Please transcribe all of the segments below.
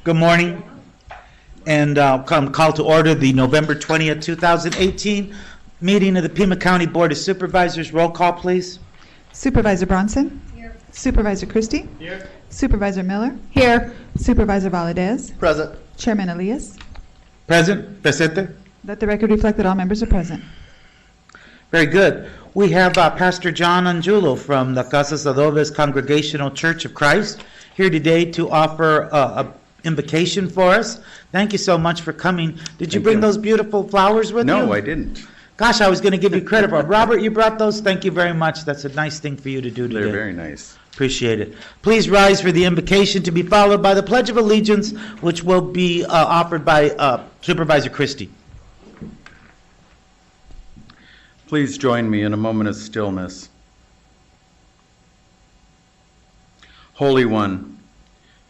Good morning, and call to order the November 20th, 2018 meeting of the Pima County Board of Supervisors. Roll call, please. Supervisor Bronson? Here. Supervisor Christie? Here. Supervisor Miller? Here. Supervisor Valadez? Present. Chairman Elias? Presente. Let the record reflect that all members are present. Very good. We have Pastor John Angulo from the Casas Adobes Congregational Church of Christ here today to offer a invocation for us. Thank you so much for coming. Did you bring those beautiful flowers with you? No, I didn't. Gosh, I was going to give you credit for it. Robert, you brought those? Thank you very much. That's a nice thing for you to do today. They're very nice. Appreciate it. Please rise for the invocation to be followed by the Pledge of Allegiance, which will be offered by Supervisor Christie. Please join me in a moment of stillness. Holy One,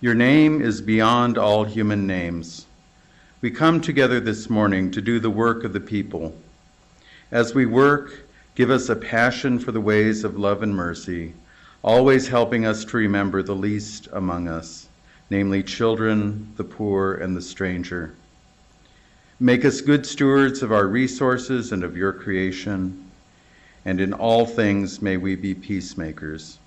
your name is beyond all human names. We come together this morning to do the work of the people. As we work, give us a passion for the ways of love and mercy, always helping us to remember the least among us, namely children, the poor, and the stranger. Make us good stewards of our resources and of your creation, and in all things may we be peacemakers.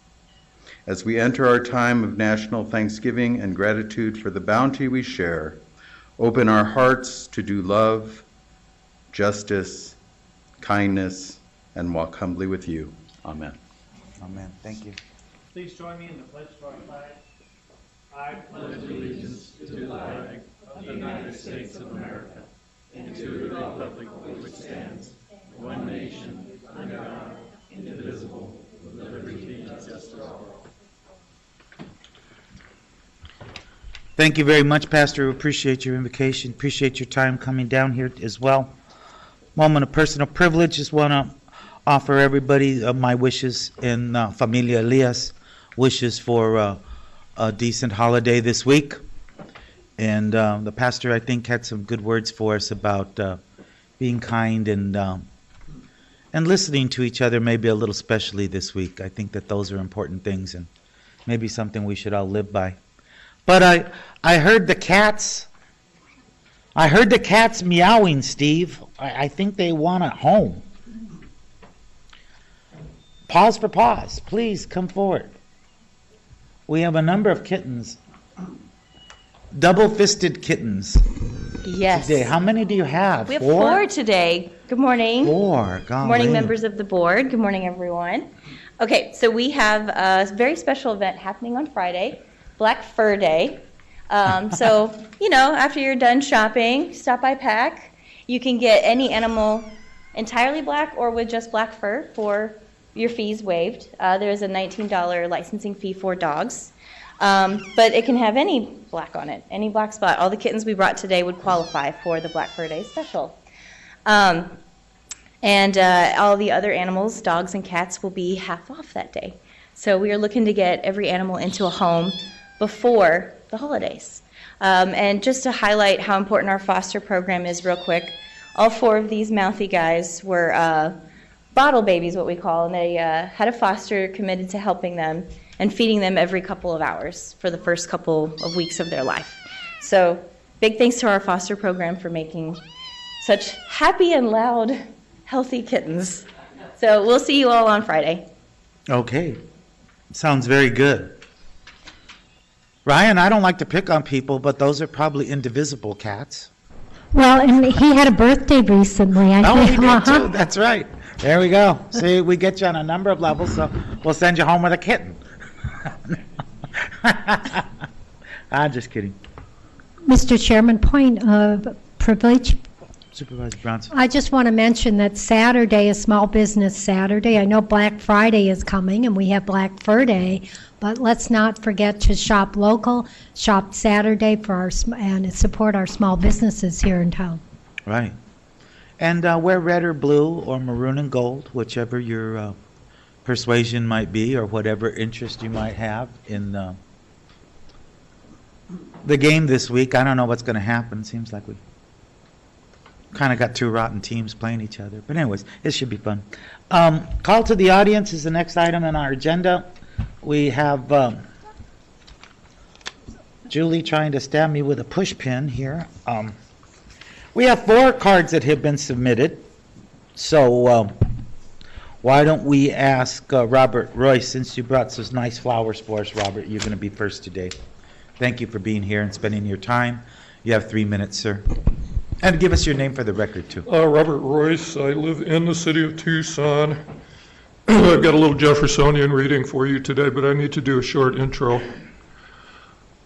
As we enter our time of national thanksgiving and gratitude for the bounty we share, open our hearts to do love, justice, kindness, and walk humbly with you. Amen. Amen. Thank you. Please join me in the pledge to our flag. I pledge allegiance to the flag of the United States of America and to the republic for which stands one nation, under God, indivisible, with liberty and justice for all. Thank you very much, Pastor. We appreciate your invocation. Appreciate your time coming down here as well. Moment of personal privilege. Just want to offer everybody my wishes and Familia Elias wishes for a decent holiday this week. And the pastor, I think, had some good words for us about being kind and listening to each other, maybe a little specially this week. I think that those are important things and maybe something we should all live by. But I heard the cats. I heard the cats meowing, Steve. I think they want a home. Pause for pause. Please come forward. We have a number of kittens. Double-fisted kittens. Yes. Today. How many do you have? We have four today. Good morning. Four. Good morning, members of the board. Good morning, everyone. Okay, so we have a very special event happening on Friday, Black Fur Day. So, after you're done shopping, stop by PAC. You can get any animal entirely black or with just black fur for your fees waived. There's a $19 licensing fee for dogs. But it can have any black on it, any black spot. All the kittens we brought today would qualify for the Black Fur Day special. And all the other animals, dogs and cats, will be half off that day. So we are looking to get every animal into a home before the holidays. And just to highlight how important our foster program is real quick, all four of these mouthy guys were bottle babies, what we call, and they had a foster committed to helping them and feeding them every couple of hours for the first couple of weeks of their life. So big thanks to our foster program for making such happy and loud, healthy kittens. So we'll see you all on Friday. Okay. Sounds very good. Ryan, I don't like to pick on people, but those are probably indivisible cats. Well, and he had a birthday recently. He did too. That's right. There we go. See, we get you on a number of levels, so we'll send you home with a kitten. I'm just kidding. Mr. Chairman, point of privilege. Supervisor Bronson. I just want to mention that Saturday is Small Business Saturday. I know Black Friday is coming and we have Black Fur Day, but let's not forget to shop local, shop Saturday and support our small businesses here in town. Right. And wear red or blue or maroon and gold, whichever your persuasion might be or whatever interest you might have in the game this week. I don't know what's going to happen. Seems like we kind of got two rotten teams playing each other. But anyways, it should be fun. Call to the audience is the next item on our agenda. We have Julie trying to stab me with a push pin here. We have 4 cards that have been submitted. So why don't we ask Robert Royce, since you brought those nice flowers for us, Robert, you're going to be first today. Thank you for being here and spending your time. You have 3 minutes, sir. And give us your name for the record, too. Robert Royce. I live in the city of Tucson. I've got a little Jeffersonian reading for you today, but I need to do a short intro.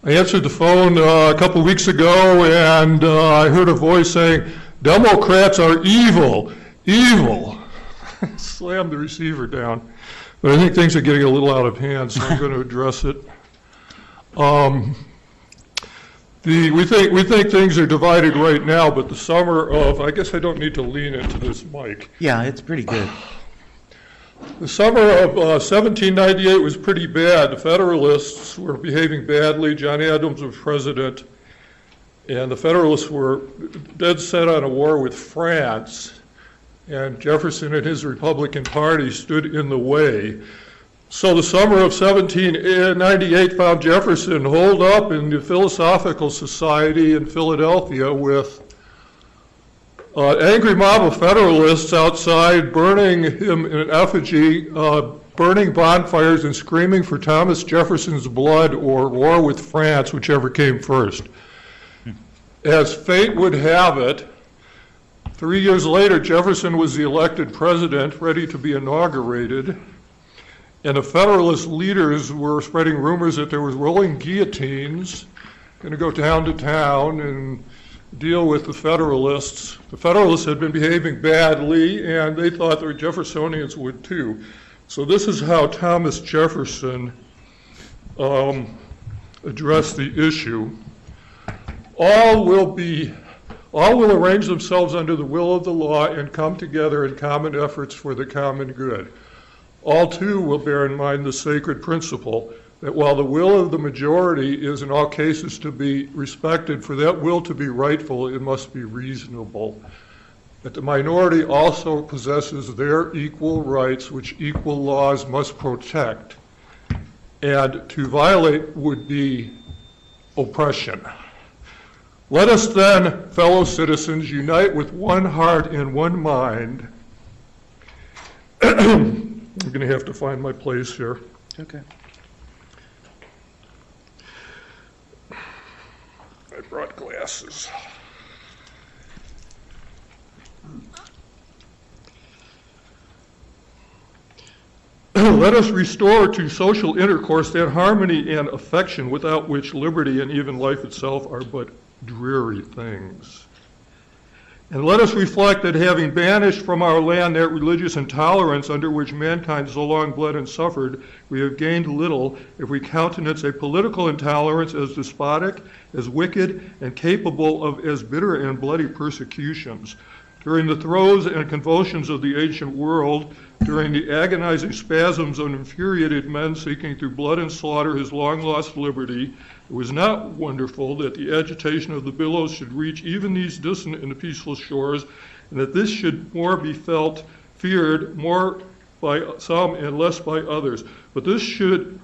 I answered the phone a couple weeks ago, and I heard a voice saying, "Democrats are evil, evil." Slammed the receiver down. But I think things are getting a little out of hand, so I'm going to address it. We think things are divided right now, but the summer of, I guess I don't need to lean into this mic. Yeah, it's pretty good. The summer of 1798 was pretty bad. The Federalists were behaving badly. John Adams was president, and the Federalists were dead set on a war with France, and Jefferson and his Republican Party stood in the way. So the summer of 1798 found Jefferson holed up in the Philosophical Society in Philadelphia with an angry mob of Federalists outside burning him in effigy, burning bonfires and screaming for Thomas Jefferson's blood or war with France, whichever came first. As fate would have it, 3 years later, Jefferson was the elected president, ready to be inaugurated. And the Federalist leaders were spreading rumors that there was rolling guillotines going to go town to town and deal with the Federalists. The Federalists had been behaving badly, and they thought the Jeffersonians would too. So this is how Thomas Jefferson addressed the issue. All will arrange themselves under the will of the law and come together in common efforts for the common good. All, too, will bear in mind the sacred principle that while the will of the majority is in all cases to be respected, for that will to be rightful, it must be reasonable. That the minority also possesses their equal rights, which equal laws must protect. And to violate would be oppression. Let us then, fellow citizens, unite with one heart and one mind. I'm going to have to find my place here. Okay. I brought glasses. Let us restore to social intercourse that harmony and affection without which liberty and even life itself are but dreary things. And let us reflect that having banished from our land that religious intolerance under which mankind so long bled and suffered, we have gained little if we countenance a political intolerance as despotic, as wicked, and capable of as bitter and bloody persecutions. During the throes and convulsions of the ancient world, during the agonizing spasms of infuriated men seeking through blood and slaughter his long-lost liberty, it was not wonderful that the agitation of the billows should reach even these distant and peaceful shores, and that this should more be felt, feared, more by some and less by others. But this should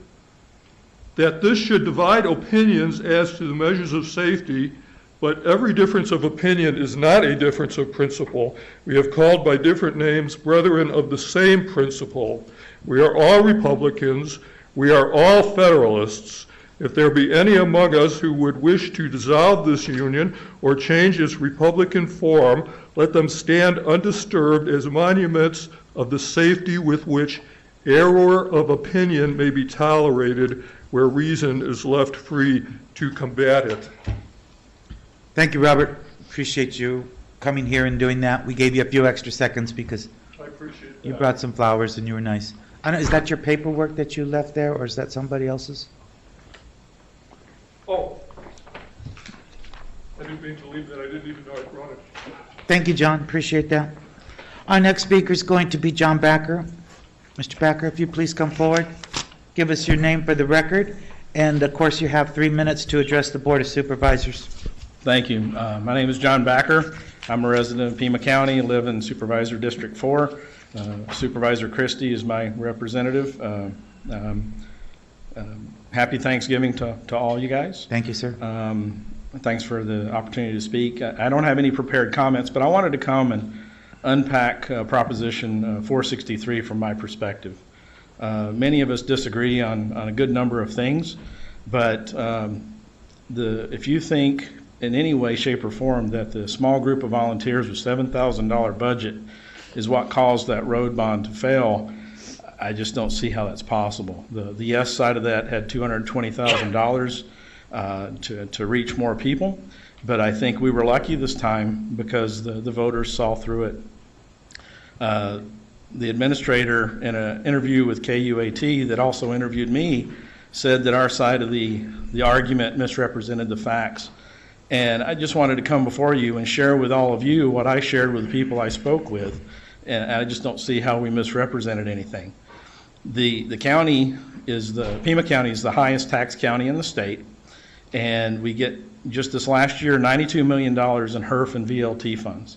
divide opinions as to the measures of safety, but every difference of opinion is not a difference of principle. We have called by different names brethren of the same principle. We are all Republicans. We are all Federalists. If there be any among us who would wish to dissolve this union or change its Republican form, let them stand undisturbed as monuments of the safety with which error of opinion may be tolerated where reason is left free to combat it. Thank you, Robert. Appreciate you coming here and doing that. We gave you a few extra seconds because I appreciate that. you brought some flowers and you were nice. I don't, is that your paperwork that you left there, or is that somebody else's? Oh, I didn't mean to leave that. I didn't even know I brought it. Thank you, John. Appreciate that. Our next speaker is going to be John Backer. Mr. Backer, if you please come forward, give us your name for the record, and of course you have 3 minutes to address the Board of Supervisors. Thank you. My name is John Backer. I'm a resident of Pima County, live in Supervisor District 4. Supervisor Christie is my representative. Happy Thanksgiving to all you guys. Thank you, sir. Thanks for the opportunity to speak. I don't have any prepared comments, but I wanted to come and unpack Proposition 463 from my perspective. Many of us disagree on a good number of things, but if you think in any way, shape, or form that the small group of volunteers with $7,000 budget is what caused that road bond to fail, I just don't see how that's possible. The yes side of that had $220,000 to reach more people, but I think we were lucky this time because the voters saw through it. The administrator in an interview with KUAT that also interviewed me said that our side of the argument misrepresented the facts. And I just wanted to come before you and share with all of you what I shared with the people I spoke with, and I just don't see how we misrepresented anything. The county Pima County is the highest tax county in the state, and we get, just this last year, $92 million in HERF and VLT funds.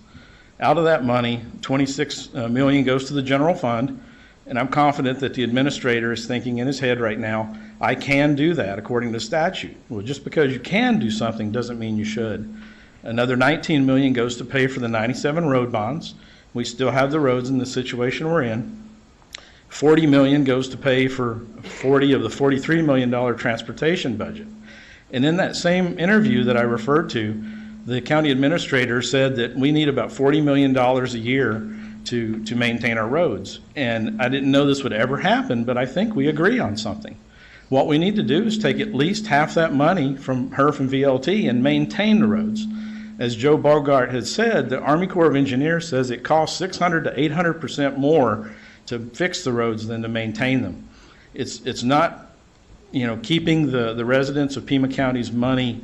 Out of that money, $26 million goes to the general fund, and I'm confident that the administrator is thinking in his head right now, I can do that according to statute. Well, just because you can do something doesn't mean you should. Another $19 million goes to pay for the 97 road bonds. We still have the roads in the situation we're in. $40 million goes to pay for 40 of the $43 million transportation budget. And in that same interview that I referred to, the county administrator said that we need about $40 million a year to maintain our roads. And I didn't know this would ever happen, but I think we agree on something. What we need to do is take at least half that money from HERF and VLT and maintain the roads. As Joe Bogart has said, the Army Corps of Engineers says it costs 600 to 800% more to fix the roads than to maintain them. It's not, keeping the residents of Pima County's money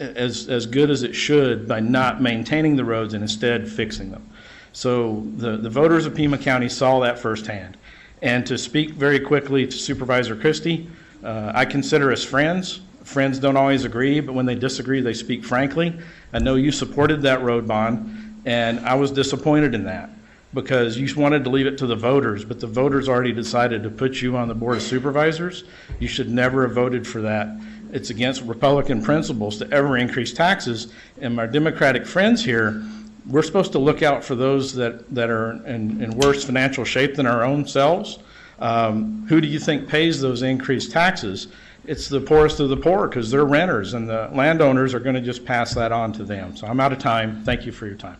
as good as it should by not maintaining the roads and instead fixing them. So the voters of Pima County saw that firsthand. And to speak very quickly to Supervisor Christie, I consider us friends. Friends don't always agree, but when they disagree, they speak frankly. I know you supported that road bond, and I was disappointed in that because you wanted to leave it to the voters, but the voters already decided to put you on the Board of Supervisors. You should never have voted for that. It's against Republican principles to ever increase taxes. And my Democratic friends here, we're supposed to look out for those that are in worse financial shape than our own selves. Who do you think pays those increased taxes? It's the poorest of the poor because they're renters, and the landowners are going to just pass that on to them. So I'm out of time. Thank you for your time.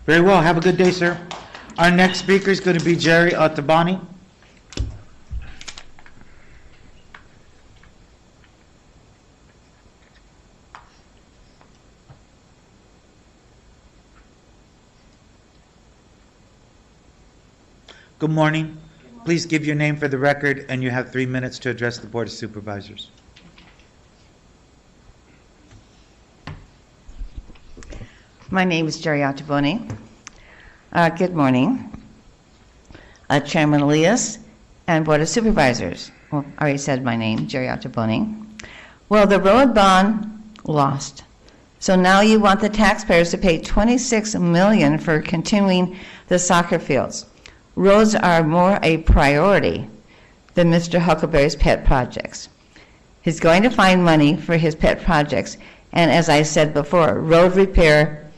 Very well. Have a good day, sir. Our next speaker is going to be Jerry Ottoboni. Good morning. Please give your name for the record, and you have 3 minutes to address the Board of Supervisors. My name is Jerry Ottoboni. Good morning. Chairman Elias and Board of Supervisors. Well, I already said my name, Jerry Ottoboni. Well, the road bond lost. So now you want the taxpayers to pay $26 million for continuing the soccer fields. Roads are more a priority than Mr. Huckleberry's pet projects. He's going to find money for his pet projects, and as I said before, road repair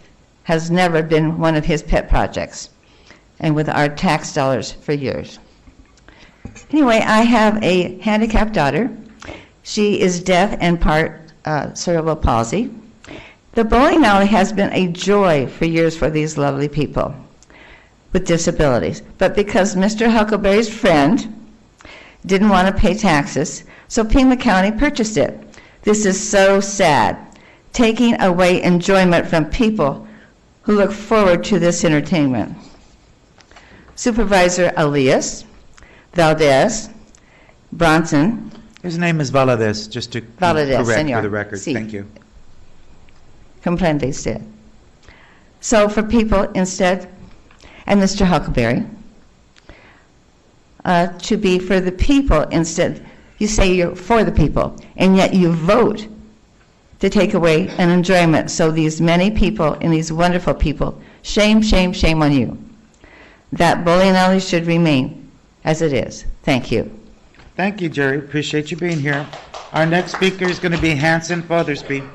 has never been one of his pet projects, and with our tax dollars for years. Anyway, I have a handicapped daughter. She is deaf and part cerebral palsy. The bowling alley has been a joy for years for these lovely people with disabilities. But because Mr. Huckleberry's friend didn't want to pay taxes, so Pima County purchased it. This is so sad, taking away enjoyment from people who look forward to this entertainment. Supervisor Elias, Valdez, Bronson. His name is Valadez, just to Valadez, correct senor. for the record. Sí. Thank you. Comprende usted. So for people instead, and Mr. Huckleberry, to be for the people instead. You say you're for the people, and yet you vote to take away an enjoyment. So these many people and these wonderful people, shame, shame, shame on you. That bowling alley should remain as it is. Thank you. Thank you, Jerry. Appreciate you being here. Our next speaker is going to be Hanson Fothersby.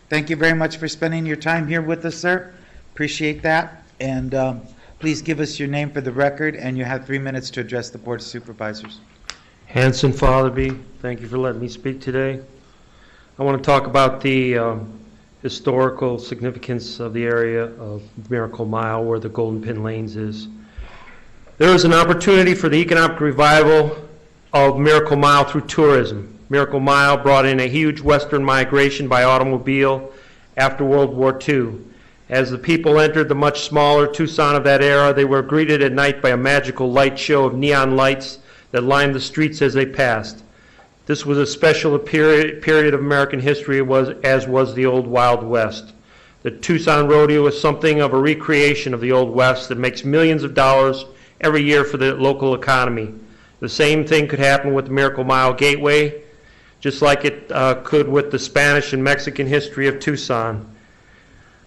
Thank you very much for spending your time here with us, sir. Appreciate that. And please give us your name for the record, and you have 3 minutes to address the Board of Supervisors. Hanson Fotherby, thank you for letting me speak today. I want to talk about the historical significance of the area of Miracle Mile where the Golden Pin Lanes is. There is an opportunity for the economic revival of Miracle Mile through tourism. Miracle Mile brought in a huge western migration by automobile after World War II. As the people entered the much smaller Tucson of that era, they were greeted at night by a magical light show of neon lights that lined the streets as they passed. This was a special period of American history, as was the old Wild West. The Tucson Rodeo is something of a recreation of the Old West that makes millions of dollars every year for the local economy. The same thing could happen with the Miracle Mile Gateway, just like it could with the Spanish and Mexican history of Tucson.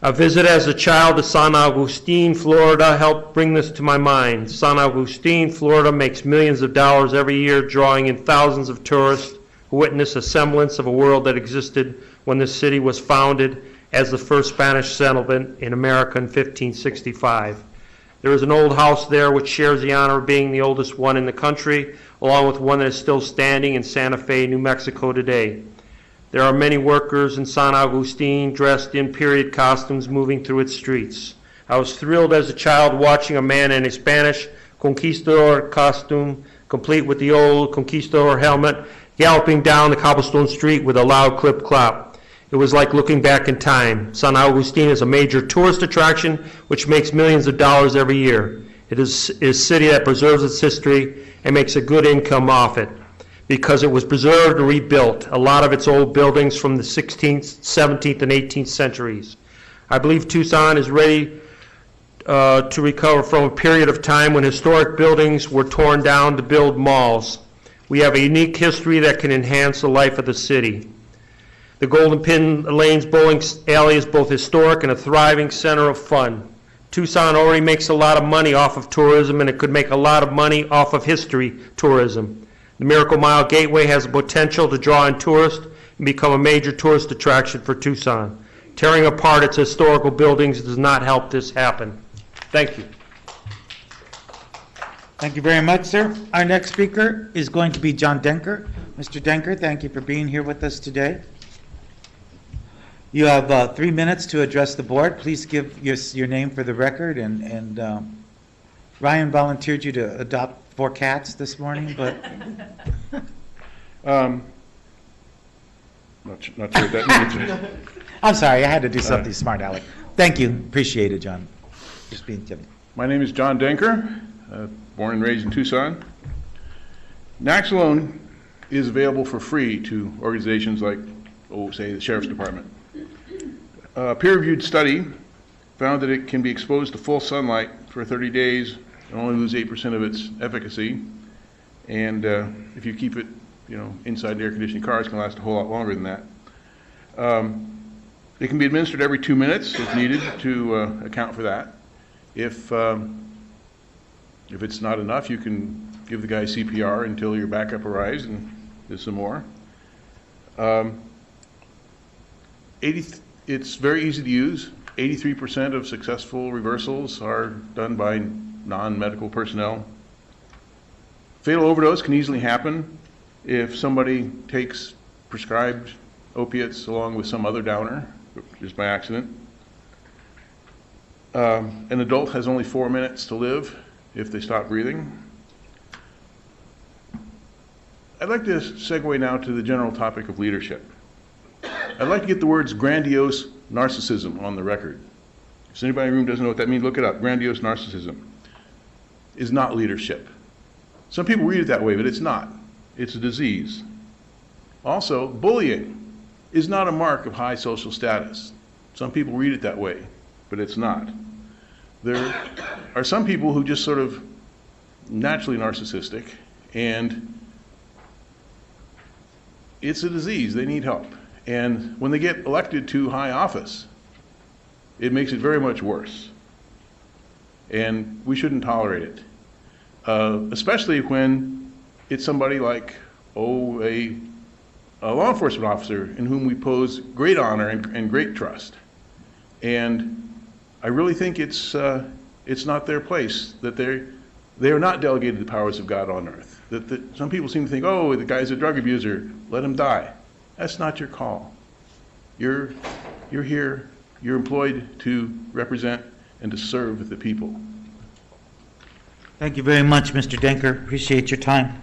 A visit as a child to San Agustin, Florida helped bring this to my mind. San Agustin, Florida makes millions of dollars every year, drawing in thousands of tourists who witness a semblance of a world that existed when the city was founded as the first Spanish settlement in America in 1565. There is an old house there which shares the honor of being the oldest one in the country, along with one that is still standing in Santa Fe, New Mexico today. There are many workers in San Agustin dressed in period costumes moving through its streets. I was thrilled as a child watching a man in a Spanish conquistador costume, complete with the old conquistador helmet, galloping down the cobblestone street with a loud clip-clop. It was like looking back in time. San Agustin is a major tourist attraction which makes millions of dollars every year. It is a city that preserves its history and makes a good income off it, because it was preserved and rebuilt, a lot of its old buildings from the 16th, 17th, and 18th centuries. I believe Tucson is ready to recover from a period of time when historic buildings were torn down to build malls. We have a unique history that can enhance the life of the city. The Golden Pin Lanes Bowling Alley is both historic and a thriving center of fun. Tucson already makes a lot of money off of tourism, and it could make a lot of money off of history tourism. The Miracle Mile Gateway has the potential to draw in tourists and become a major tourist attraction for Tucson. Tearing apart its historical buildings does not help this happen. Thank you. Thank you very much, sir. Our next speaker is going to be John Denker. Mr. Denker, thank you for being here with us today. You have 3 minutes to address the board. Please give your name for the record. And Ryan volunteered you to adopt 4 cats this morning, but not sure what that means. I'm sorry, I had to do something smart, Alec. Thank you. Appreciate it, John. Just being timid. My name is John Denker, born and raised in Tucson. Naxalone is available for free to organizations like, say, the Sheriff's Department. A peer-reviewed study found that it can be exposed to full sunlight for 30 days and only lose 8% of its efficacy. And if you keep it, inside the air-conditioning cars, it can last a whole lot longer than that. It can be administered every 2 minutes if needed to account for that. If it's not enough, you can give the guy CPR until your backup arrives and do some more. It's very easy to use. 83% of successful reversals are done by non-medical personnel. Fatal overdose can easily happen if somebody takes prescribed opiates along with some other downer, just by accident. An adult has only 4 minutes to live if they stop breathing. I'd like to segue now to the general topic of leadership. I'd like to get the words grandiose narcissism on the record. If anybody in the room doesn't know what that means, look it up. Grandiose narcissism is not leadership. Some people read it that way, but it's not. It's a disease. Also, bullying is not a mark of high social status. Some people read it that way, but it's not. There are some people who just sort of naturally narcissistic, and it's a disease. They need help. And when they get elected to high office, it makes it very much worse. And we shouldn't tolerate it. especially when it's somebody like, a law enforcement officer in whom we pose great honor and great trust. And I really think it's not their place, that they are not delegated the powers of God on earth. That some people seem to think, oh, the guy's a drug abuser, let him die. That's not your call. You're here, you're employed to represent and to serve the people. Thank you very much, Mr. Denker. Appreciate your time.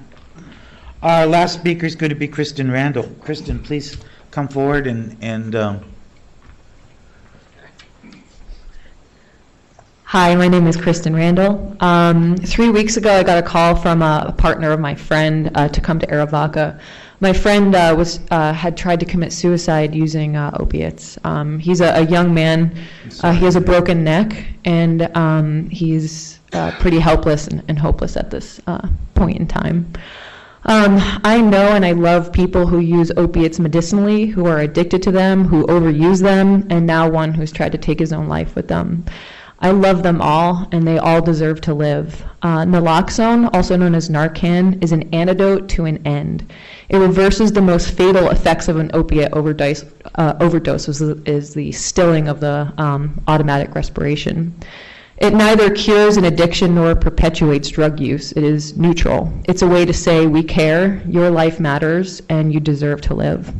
Our last speaker is going to be Kristen Randall. Kristen, please come forward and Hi, my name is Kristen Randall. 3 weeks ago, I got a call from a partner of my friend to come to Arivaca. My friend had tried to commit suicide using opiates. He's a young man. He has a broken neck, and he's pretty helpless and hopeless at this point in time. I know and I love people who use opiates medicinally, who are addicted to them, who overuse them, and now one who's tried to take his own life with them. I love them all, and they all deserve to live. Naloxone, also known as Narcan, is an antidote to an end. It reverses the most fatal effects of an opiate overdose, is the stilling of the automatic respiration. It neither cures an addiction nor perpetuates drug use. It is neutral. It's a way to say, we care, your life matters, and you deserve to live.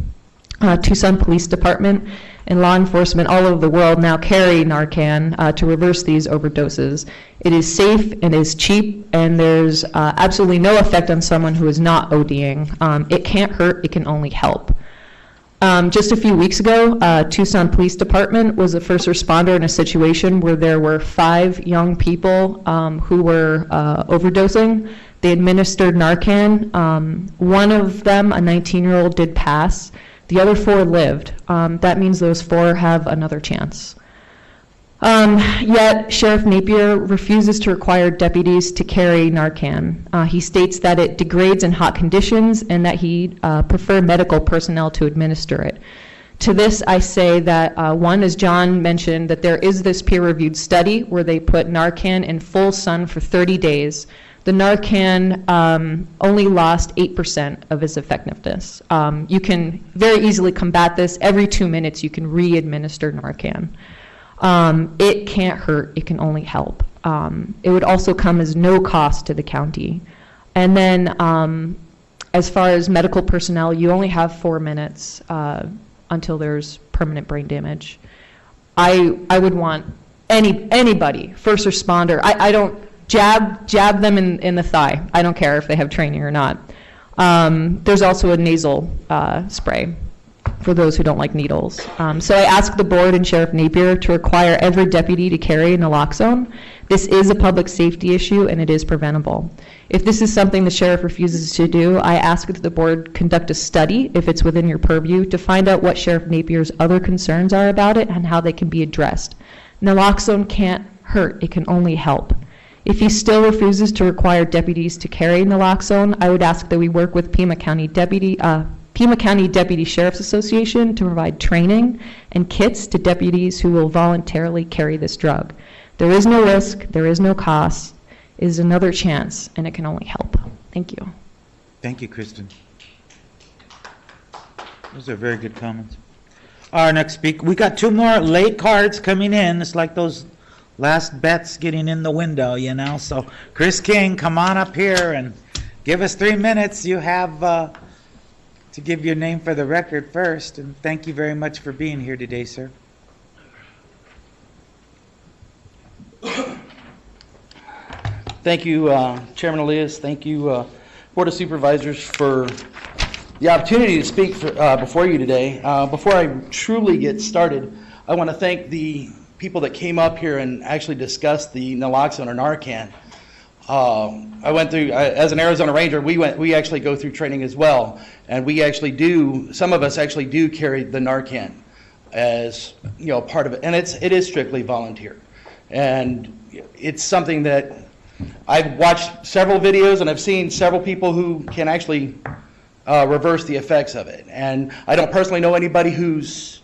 Tucson Police Department and law enforcement all over the world now carry Narcan to reverse these overdoses. It is safe and is cheap, and there's absolutely no effect on someone who is not ODing. It can't hurt, it can only help. Just a few weeks ago, Tucson Police Department was a first responder in a situation where there were 5 young people who were overdosing. They administered Narcan. One of them, a 19-year-old, did pass. The other 4 lived. That means those 4 have another chance. Yet Sheriff Napier refuses to require deputies to carry Narcan. He states that it degrades in hot conditions and that he prefer medical personnel to administer it. To this I say that one, as John mentioned, that there is this peer-reviewed study where they put Narcan in full sun for 30 days. The Narcan only lost 8% of its effectiveness. You can very easily combat this. Every 2 minutes you can re-administer Narcan. It can't hurt, it can only help. It would also come as no cost to the county. And then as far as medical personnel, you only have 4 minutes until there's permanent brain damage. I would want anybody, first responder, I don't jab them in the thigh. I don't care if they have training or not. There's also a nasal spray for those who don't like needles. So I asked the board and Sheriff Napier to require every deputy to carry naloxone. This is a public safety issue and it is preventable. If this is something the sheriff refuses to do, I ask that the board conduct a study, if it's within your purview, to find out what Sheriff Napier's other concerns are about it and how they can be addressed. Naloxone can't hurt, it can only help. If he still refuses to require deputies to carry naloxone, I would ask that we work with Pima County Deputy Sheriff's Association to provide training and kits to deputies who will voluntarily carry this drug. There is no risk, there is no cost, it is another chance, and it can only help. Thank you. Thank you, Kristen. Those are very good comments. Our next speaker, we got 2 more late cards coming in. It's like those last bets getting in the window, you know. So Chris King, come on up here and give us 3 minutes. You have to give your name for the record first, and thank you very much for being here today, sir. Thank you, Chairman Elias. Thank you, Board of Supervisors, for the opportunity to speak before you today. Before I truly get started, I want to thank the people that came up here and actually discussed the naloxone or Narcan. I went through, as an Arizona Ranger, we actually go through training as well, and we actually do, some of us actually do carry the Narcan as, you know, part of it, and it is strictly volunteer. And it's something that I've watched several videos and I've seen several people who can actually reverse the effects of it. And I don't personally know anybody who's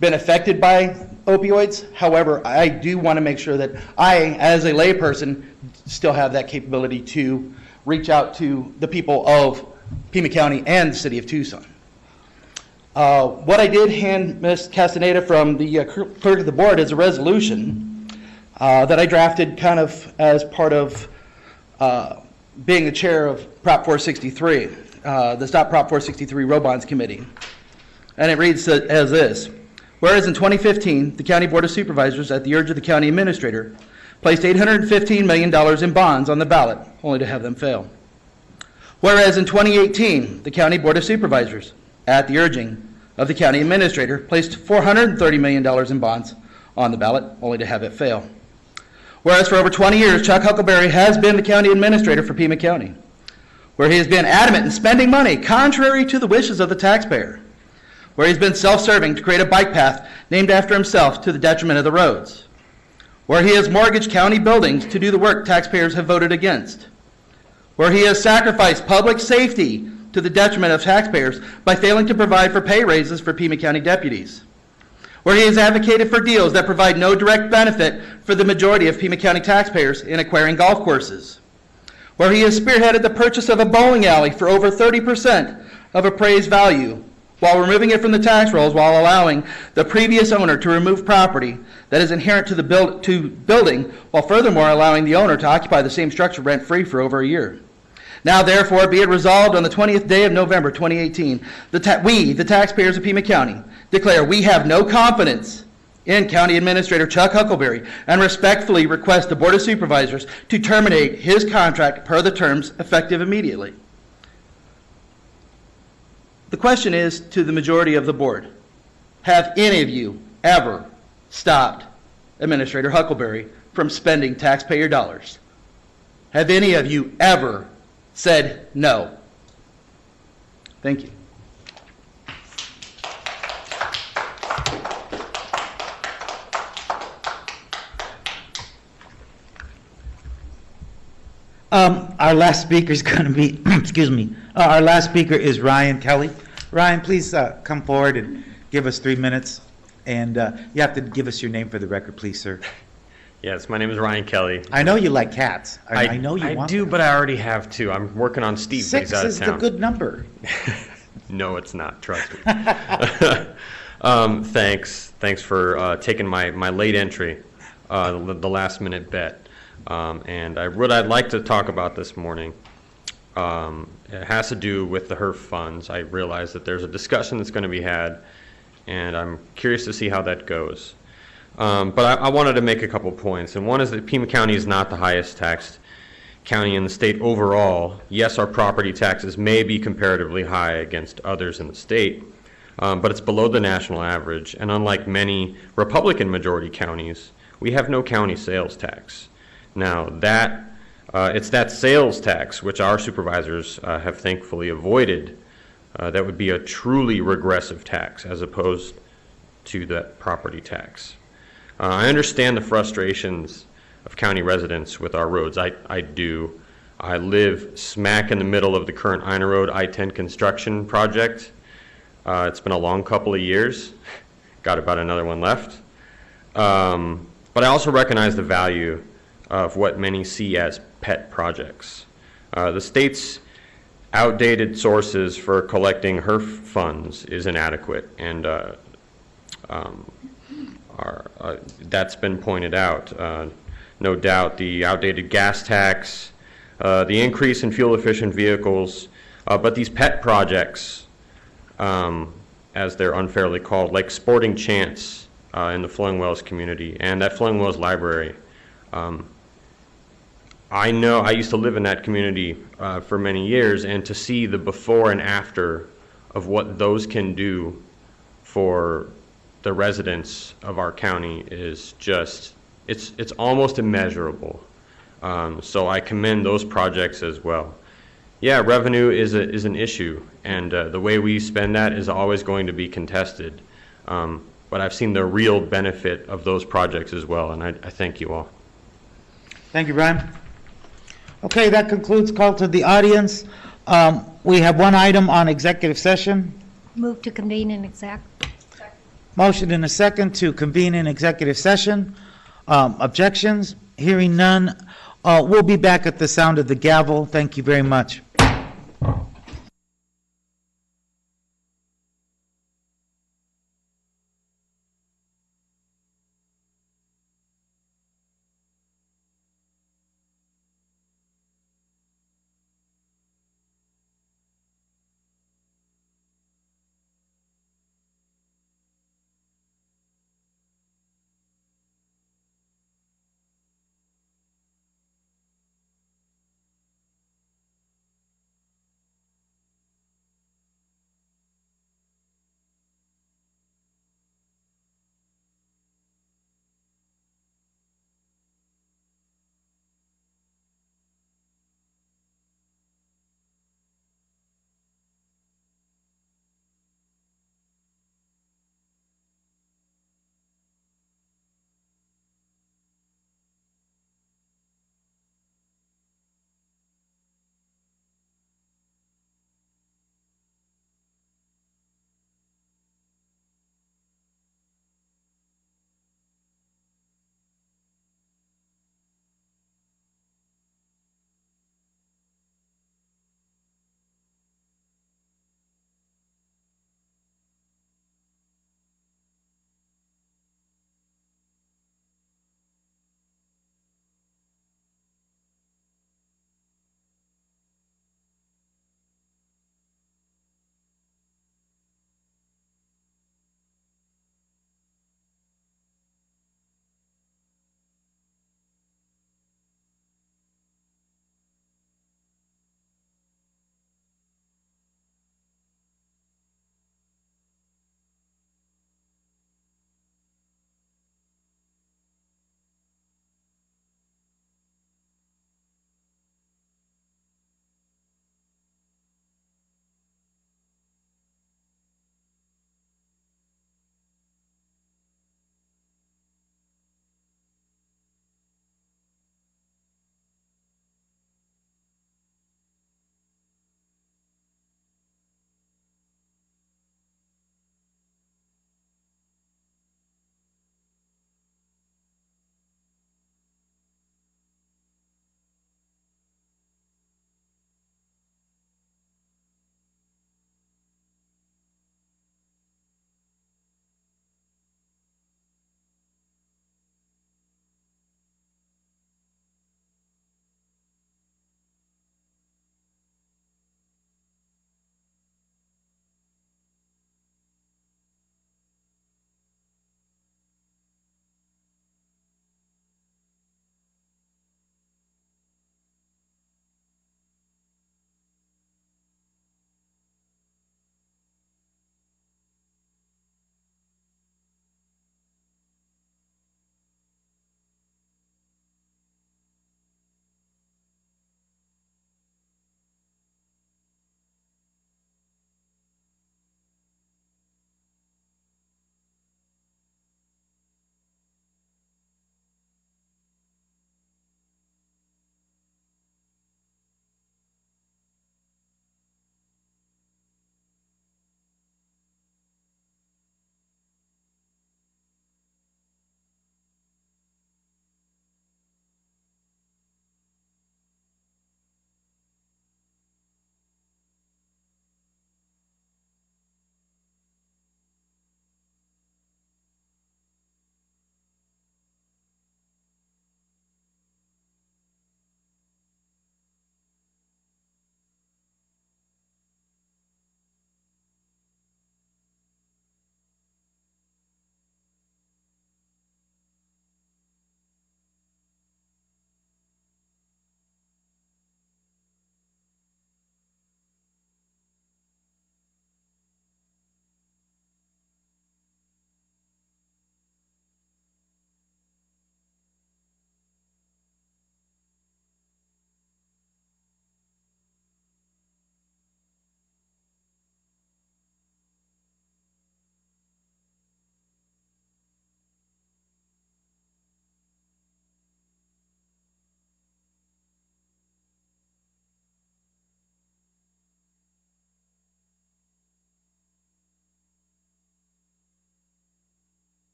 been affected by opioids. However, I do want to make sure that I, as a layperson, still have that capability to reach out to the people of Pima County and the city of Tucson. What I did hand Ms. Castaneda from the clerk of the board is a resolution that I drafted kind of as part of being the chair of Prop 463, the Stop Prop 463 Road Bonds Committee. And it reads as this. Whereas in 2015, the County Board of Supervisors, at the urge of the county administrator, placed $815 million in bonds on the ballot, only to have them fail. Whereas in 2018, the County Board of Supervisors, at the urging of the county administrator, placed $430 million in bonds on the ballot, only to have it fail. Whereas for over 20 years, Chuck Huckleberry has been the county administrator for Pima County, where he has been adamant in spending money contrary to the wishes of the taxpayer, where he's been self-serving to create a bike path named after himself to the detriment of the roads, where he has mortgaged county buildings to do the work taxpayers have voted against, where he has sacrificed public safety to the detriment of taxpayers by failing to provide for pay raises for Pima County deputies, where he has advocated for deals that provide no direct benefit for the majority of Pima County taxpayers in acquiring golf courses, where he has spearheaded the purchase of a bowling alley for over 30% of appraised value, while removing it from the tax rolls, while allowing the previous owner to remove property that is inherent to the building, while furthermore allowing the owner to occupy the same structure rent-free for over a year. Now, therefore, be it resolved on the 20th day of November 2018, we, the taxpayers of Pima County, declare we have no confidence in County Administrator Chuck Huckleberry and respectfully request the Board of Supervisors to terminate his contract per the terms effective immediately. The question is to the majority of the board, have any of you ever stopped Administrator Huckleberry from spending taxpayer dollars? Have any of you ever said no? Thank you. Our last speaker is going to be, excuse me, our last speaker is Ryan Kelly. Ryan, please come forward and give us 3 minutes. And you have to give us your name for the record, please, sir. Yes, my name is Ryan Kelly. I know you like cats. I know you want do, them. but I already have 2. I'm working on Steve. 6 out of is town. the good number. No, it's not. Trust me. Thanks for taking my late entry, the last minute bet. And what I'd like to talk about this morning, it has to do with the HERF funds. I realize that there's a discussion that's going to be had, and I'm curious to see how that goes. But I wanted to make a couple points, and one is that Pima County is not the highest taxed county in the state overall. Yes, our property taxes may be comparatively high against others in the state, but it's below the national average, and unlike many Republican majority counties, we have no county sales tax. Now, it's that sales tax, which our supervisors have thankfully avoided, that would be a truly regressive tax as opposed to that property tax. I understand the frustrations of county residents with our roads. I do. I live smack in the middle of the current Ina Road I-10 construction project. It's been a long couple of years. Got about another one left. But I also recognize the value of what many see as pet projects. The state's outdated sources for collecting HERF funds is inadequate, and that's been pointed out. No doubt the outdated gas tax, the increase in fuel-efficient vehicles, but these pet projects, as they're unfairly called, like Sporting Chance in the Flowing Wells community and that Flowing Wells library. I know I used to live in that community for many years, and to see the before and after of what those can do for the residents of our county is just, it's almost immeasurable. So I commend those projects as well. Yeah, revenue is an issue, and the way we spend that is always going to be contested. But I've seen the real benefit of those projects as well, and I thank you all. Thank you, Brian. Okay, that concludes call to the audience. We have one item on executive session. Move to convene in exec. Motion and a second to convene in executive session. Objections? Hearing none. We'll be back at the sound of the gavel. Thank you very much.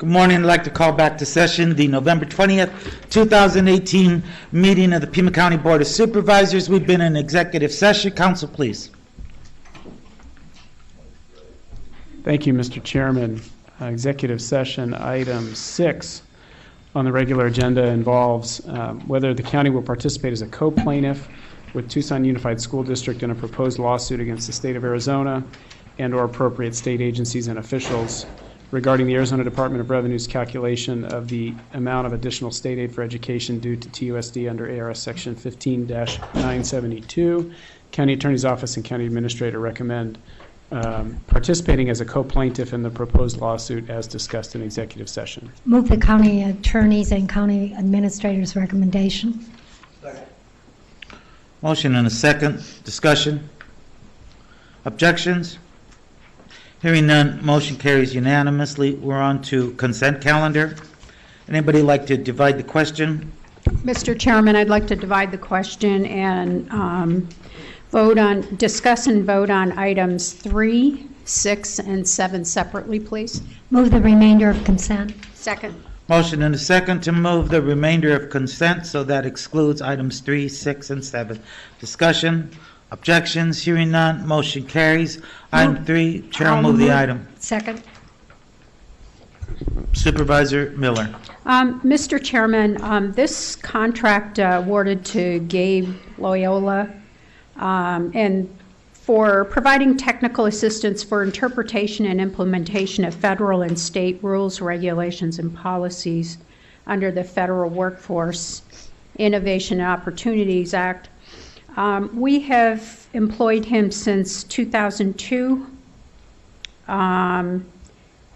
Good morning. I'd like to call back to session the November 20th, 2018 meeting of the Pima County Board of Supervisors. We've been in executive session. Council, please. Thank you, Mr. Chairman. Executive session item 6 on the regular agenda involves whether the county will participate as a co-plaintiff with Tucson Unified School District in a proposed lawsuit against the state of Arizona and/or appropriate state agencies and officials regarding the Arizona Department of Revenue's calculation of the amount of additional state aid for education due to TUSD under ARS Section 15-972. County Attorney's Office and County Administrator recommend participating as a co-plaintiff in the proposed lawsuit as discussed in executive session. Move the county attorneys and county administrators' recommendation. Motion and a second. Discussion. Objections? Hearing none, motion carries unanimously. We're on to consent calendar. Anybody like to divide the question? Mr. Chairman, I'd like to divide the question and discuss and vote on items 3, 6, and 7 separately, please. Move the remainder of consent. Second. Motion and a second to move the remainder of consent, so that excludes items 3, 6, and 7. Discussion. Objections? Hearing none, motion carries. Item 3, Chair will move the item. Second. Supervisor Miller. Mr. Chairman, this contract awarded to Gabe Loyola and for providing technical assistance for interpretation and implementation of federal and state rules, regulations, and policies under the Federal Workforce Innovation and Opportunities Act. We have employed him since 2002.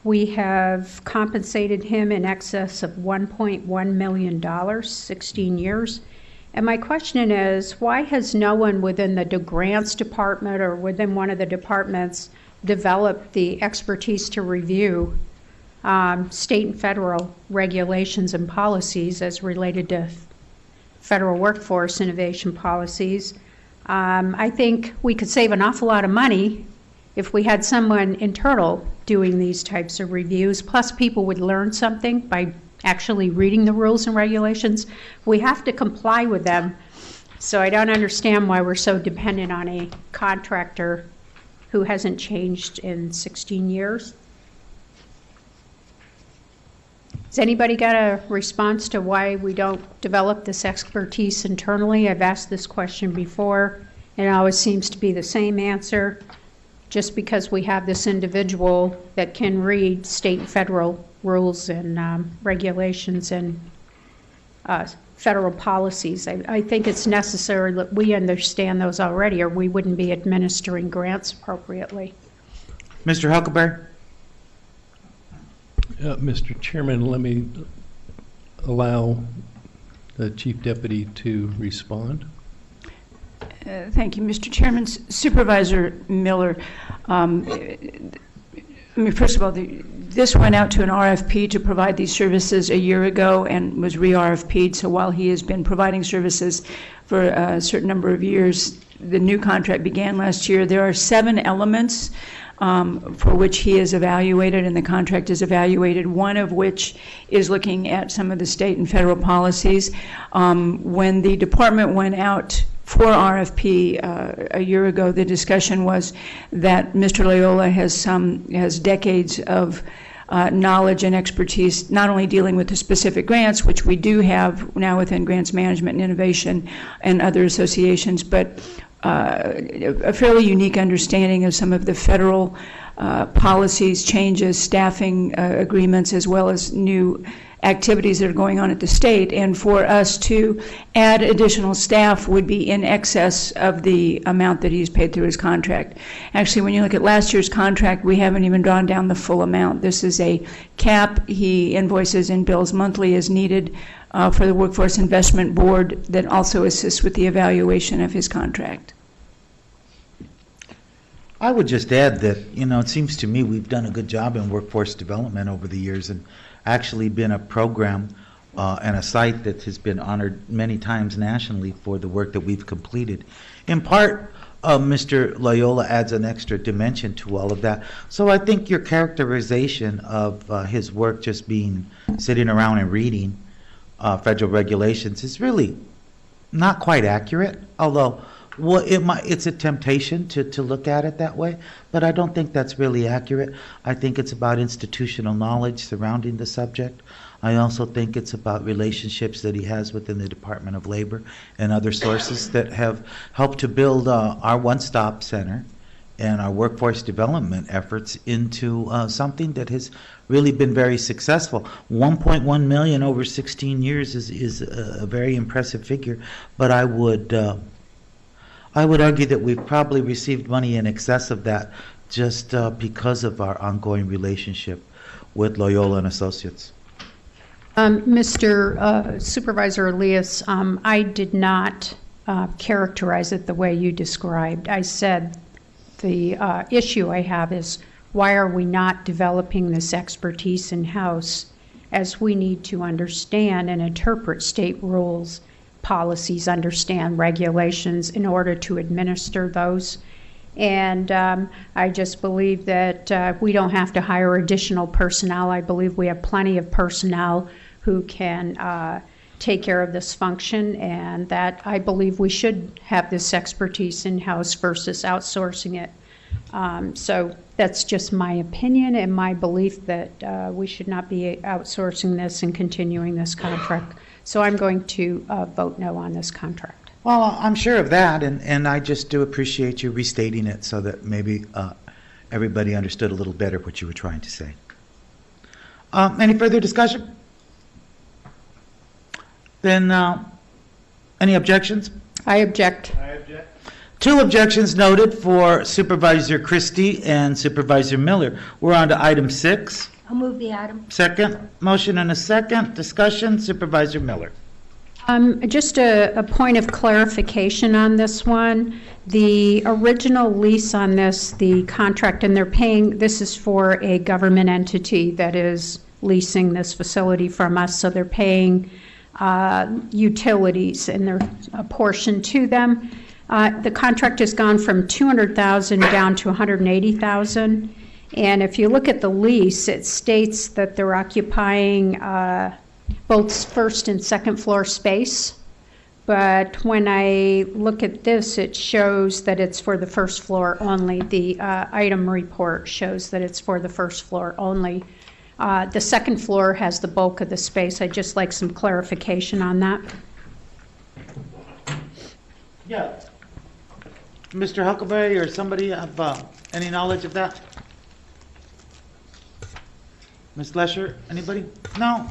We have compensated him in excess of $1.1 million, 16 years. And my question is, why has no one within the grants department or within one of the departments developed the expertise to review state and federal regulations and policies as related to federal workforce innovation policies? I think we could save an awful lot of money if we had someone internal doing these types of reviews, plus people would learn something by actually reading the rules and regulations. We have to comply with them, so I don't understand why we're so dependent on a contractor who hasn't changed in 16 years. Has anybody got a response to why we don't develop this expertise internally? I've asked this question before, and it always seems to be the same answer. Just because we have this individual that can read state and federal rules and regulations and federal policies, I think it's necessary that we understand those already, or we wouldn't be administering grants appropriately. Mr. Huckleberry. Mr. Chairman, let me allow the Chief Deputy to respond. Thank you, Mr. Chairman. Supervisor Miller, first of all, this went out to an RFP to provide these services a year ago and was re-RFP'd, so while he has been providing services for a certain number of years, the new contract began last year. There are 7 elements for which he is evaluated and the contract is evaluated, one of which is looking at some of the state and federal policies. When the department went out for RFP a year ago, the discussion was that Mr. Loyola has decades of knowledge and expertise, not only dealing with the specific grants, which we do have now within Grants Management and Innovation and other associations, but a fairly unique understanding of some of the federal policies, changes, staffing agreements, as well as new activities that are going on at the state. And for us to add additional staff would be in excess of the amount that he's paid through his contract. Actually, when you look at last year's contract, we haven't even drawn down the full amount. This is a cap. He invoices and bills monthly as needed for the Workforce Investment Board that also assists with the evaluation of his contract. I would just add that, it seems to me we've done a good job in workforce development over the years, and actually been a program and a site that has been honored many times nationally for the work that we've completed. In part, Mr. Loyola adds an extra dimension to all of that. So I think your characterization of his work just being sitting around and reading federal regulations is really not quite accurate, although it's a temptation to look at it that way, but I don't think that's really accurate. I think it's about institutional knowledge surrounding the subject. I also think it's about relationships that he has within the Department of Labor and other sources that have helped to build our one-stop center and our workforce development efforts into something that has really been very successful. 1.1 million over 16 years is a very impressive figure, but I would argue that we've probably received money in excess of that just because of our ongoing relationship with Loyola and Associates. Mr. Supervisor Elias, I did not characterize it the way you described. I said the issue I have is why are we not developing this expertise in-house, as we need to understand and interpret state rules, policies, understand regulations in order to administer those. And I just believe that we don't have to hire additional personnel. I believe we have plenty of personnel who can take care of this function, and that I believe we should have this expertise in-house versus outsourcing it. So that's just my opinion and my belief that we should not be outsourcing this and continuing this contract. So I'm going to vote no on this contract. Well, I'm sure of that, and I just do appreciate you restating it so that maybe everybody understood a little better what you were trying to say. Any further discussion? Then, any objections? I object. I object. 2 objections noted for Supervisor Christie and Supervisor Miller. We're on to item 6. I'll move the item. Second. Motion and a second. Discussion. Supervisor Miller. Just a point of clarification on this one. The original lease on this, the contract, and they're paying, this is for a government entity that is leasing this facility from us, so they're paying utilities and there's a portion to them. The contract has gone from $200,000 down to $180,000. And if you look at the lease, it states that they're occupying both first and second floor space. But when I look at this, it shows that it's for the first floor only. The item report shows that it's for the first floor only. The second floor has the bulk of the space. I'd just like some clarification on that. Yeah. Mr. Huckleberry or somebody have any knowledge of that? Ms. Lesher, anybody? No?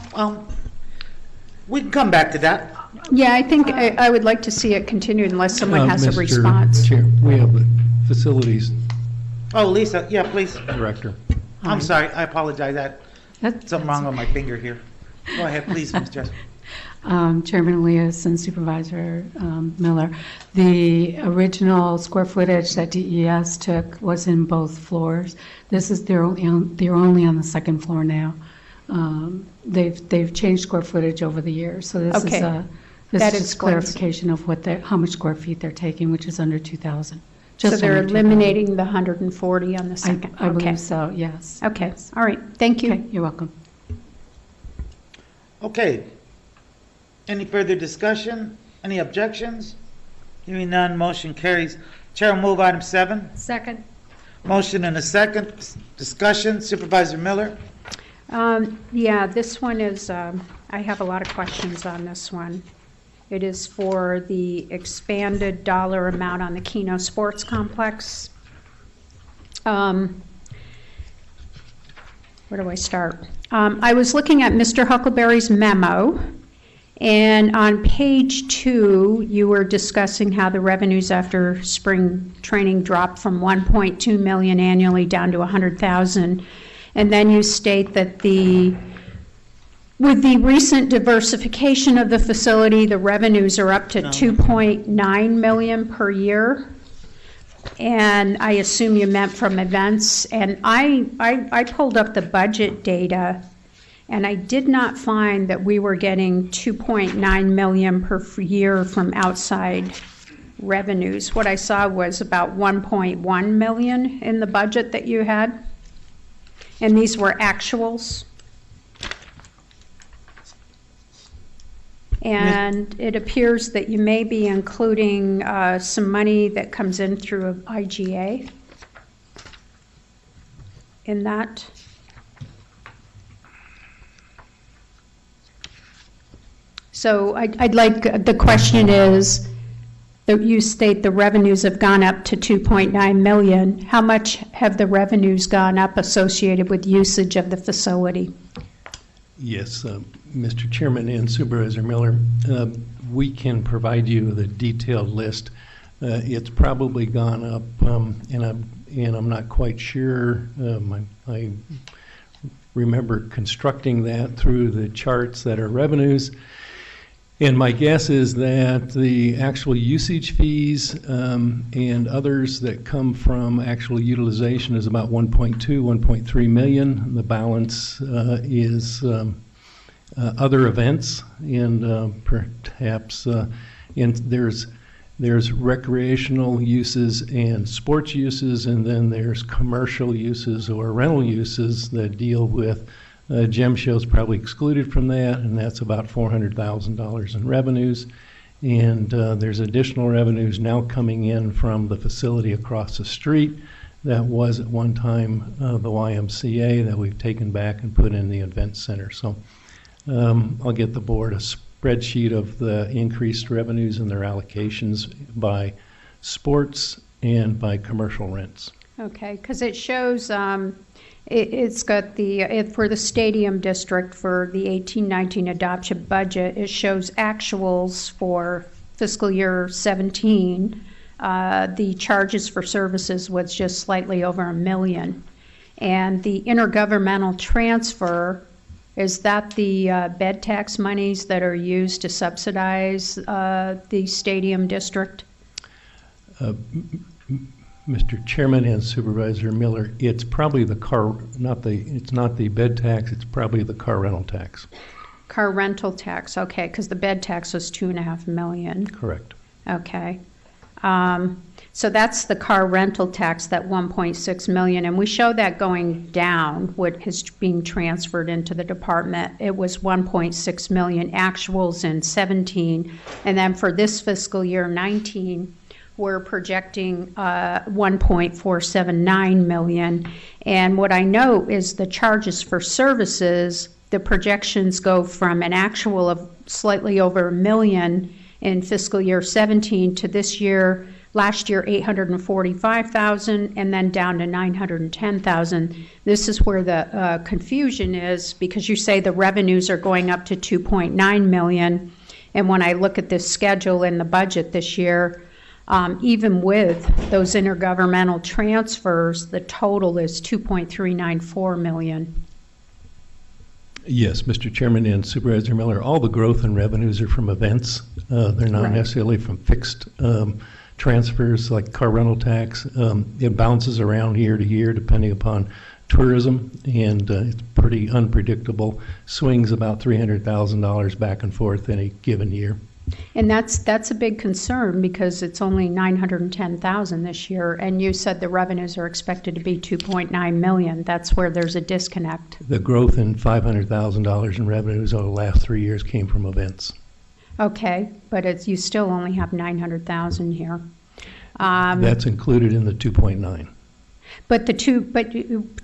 We can come back to that. Yeah, I think I would like to see it continued unless someone has a Mr. response. Chair, we have the facilities Oh, Lisa, yeah, please. director. I'm sorry, I apologize. Something wrong with my finger here. Go ahead, please, Ms. Jessup. Chairman Elias and Supervisor Miller, the original square footage that DES took was in both floors. This is they're only on the second floor now. They've changed square footage over the years, so this Okay. is just clarification of how much square feet they're taking, which is under 2,000. So they're eliminating the 140 on the second? I Okay. believe so, yes. Okay, all right, thank you. Okay, you're welcome. Okay. Any further discussion? Any objections? Hearing none, motion carries. Chair will move item 7. Second. Motion and a second. Discussion. Supervisor Miller. Yeah, this one is, I have a lot of questions on this one. It is for the expanded dollar amount on the Keno Sports Complex. Where do I start? I was looking at Mr. Huckleberry's memo, and on page 2, you were discussing how the revenues after spring training dropped from $1.2 million annually down to $100,000. And then you state that with the recent diversification of the facility, the revenues are up to $2.9 million per year. And I assume you meant from events. And I pulled up the budget data, and I did not find that we were getting $2.9 million per year from outside revenues. What I saw was about 1.1 million in the budget that you had. And these were actuals. And it appears that you may be including some money that comes in through IGA in that. So I'd like, the question is, that you state the revenues have gone up to 2.9 million. How much have the revenues gone up associated with usage of the facility? Yes, Mr. Chairman and Supervisor Miller, we can provide you the detailed list. It's probably gone up, and I'm not quite sure. I remember constructing that through the charts that are revenues. And my guess is that the actual usage fees and others that come from actual utilization is about 1.2, 1.3 million. The balance is other events, and perhaps and there's recreational uses and sports uses, and then there's commercial uses or rental uses that deal with gem shows, probably excluded from that, and that's about $400,000 in revenues. And there's additional revenues now coming in from the facility across the street that was at one time the YMCA that we've taken back and put in the event center. So I'll get the board a spreadsheet of the increased revenues and their allocations by sports and by commercial rents. Okay, because it shows it's got the, for the stadium district for the 18-19 adoption budget, it shows actuals for fiscal year 17. The charges for services was just slightly over $1 million. And the intergovernmental transfer, is that the bed tax monies that are used to subsidize the stadium district? Mr. Chairman and Supervisor Miller, it's probably the car, it's not the bed tax, it's probably the car rental tax. Car rental tax, okay, because the bed tax was $2.5 million. Correct. Okay. So that's the car rental tax, that 1.6 million, and we show that going down, what is being transferred into the department. It was 1.6 million actuals in 17, and then for this fiscal year 19, we're projecting 1.479 million. And what I know is the charges for services, the projections go from an actual of slightly over $1 million in fiscal year 17 to this year, last year 845,000, and then down to 910,000. This is where the confusion is, because you say the revenues are going up to 2.9 million, and when I look at this schedule in the budget this year, even with those intergovernmental transfers, the total is 2.394 million. Yes, Mr. Chairman and Supervisor Miller, all the growth in revenues are from events. They're not necessarily from fixed transfers like car rental tax. It bounces around year to year depending upon tourism, and it's pretty unpredictable. Swings about $300,000 back and forth any given year. And that's a big concern, because it's only 910,000 this year, and you said the revenues are expected to be 2.9 million. That's where there's a disconnect. The growth in $500,000 in revenues over the last 3 years came from events. Okay, but you still only have 900,000 here. That's included in the 2.9. But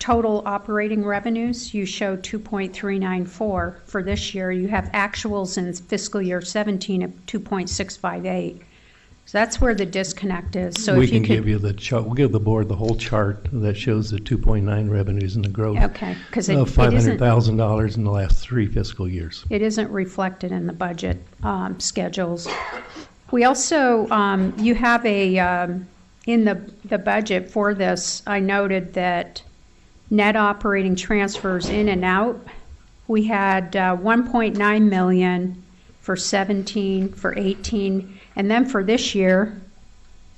total operating revenues, you show 2.394 for this year. You have actuals in fiscal year 17 of 2.658. So that's where the disconnect is. So we if you can give you the chart. We'll give the board the whole chart that shows the 2.9 revenues and the growth of $500,000 in the last 3 fiscal years. It isn't reflected in the budget schedules. We also, you have in the budget for this, I noted that net operating transfers in and out, we had 1.9 million for 17, for 18, and then for this year,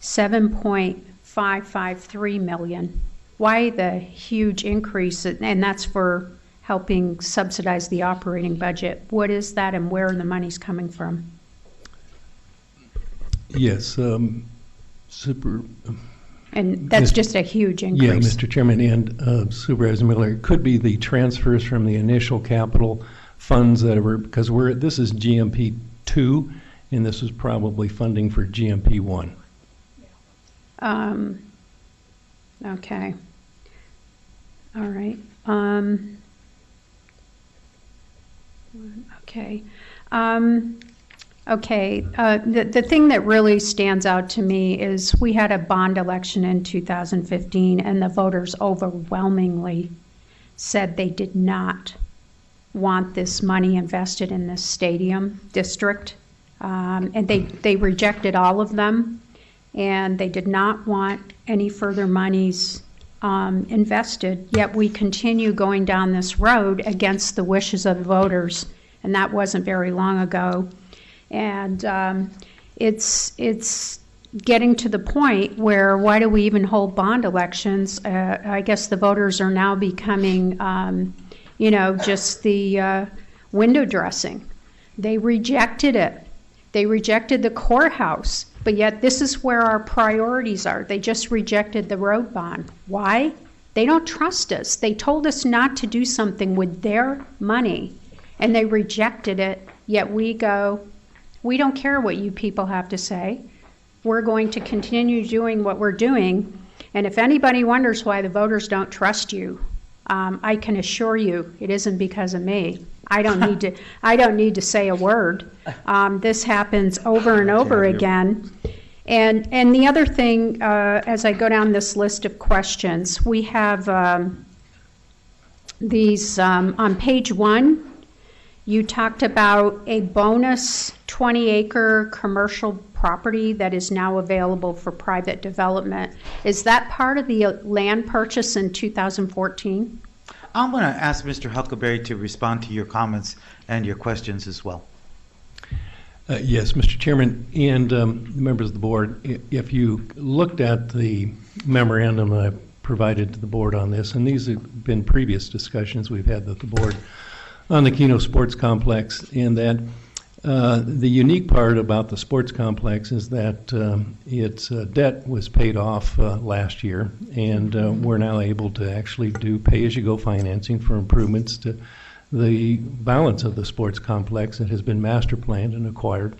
7.553 million. Why the huge increase? And that's for helping subsidize the operating budget. What is that, and where are the monies coming from? Yes, super. And that's just a huge increase. Yeah, Mr. Chairman and Supervisor Miller, it could be the transfers from the initial capital funds that were, because this is GMP 2, and this is probably funding for GMP 1. Okay. All right. Okay. The thing that really stands out to me is we had a bond election in 2015, and the voters overwhelmingly said they did not want this money invested in this stadium district. And they rejected all of them, and they did not want any further monies invested, yet we continue going down this road against the wishes of the voters, and that wasn't very long ago. And it's getting to the point where why do we even hold bond elections? I guess the voters are now becoming, just the window dressing. They rejected it. They rejected the courthouse, but yet this is where our priorities are. They just rejected the road bond. Why? They don't trust us. They told us not to do something with their money, and they rejected it, yet we go, we don't care what you people have to say. We're going to continue doing what we're doing, and if anybody wonders why the voters don't trust you, I can assure you it isn't because of me. I don't need to say a word. This happens over and over again. And the other thing, as I go down this list of questions, we have these on page 1. You talked about a bonus 20-acre commercial property that is now available for private development. Is that part of the land purchase in 2014? I'm going to ask Mr. Huckleberry to respond to your comments and your questions as well. Yes, Mr. Chairman and members of the board, if you looked at the memorandum that I provided to the board on this, and these have been previous discussions we've had with the board on the Keno Sports Complex, and that the unique part about the sports complex is that its debt was paid off last year, and we're now able to actually do pay-as-you-go financing for improvements to the balance of the sports complex that has been master planned and acquired.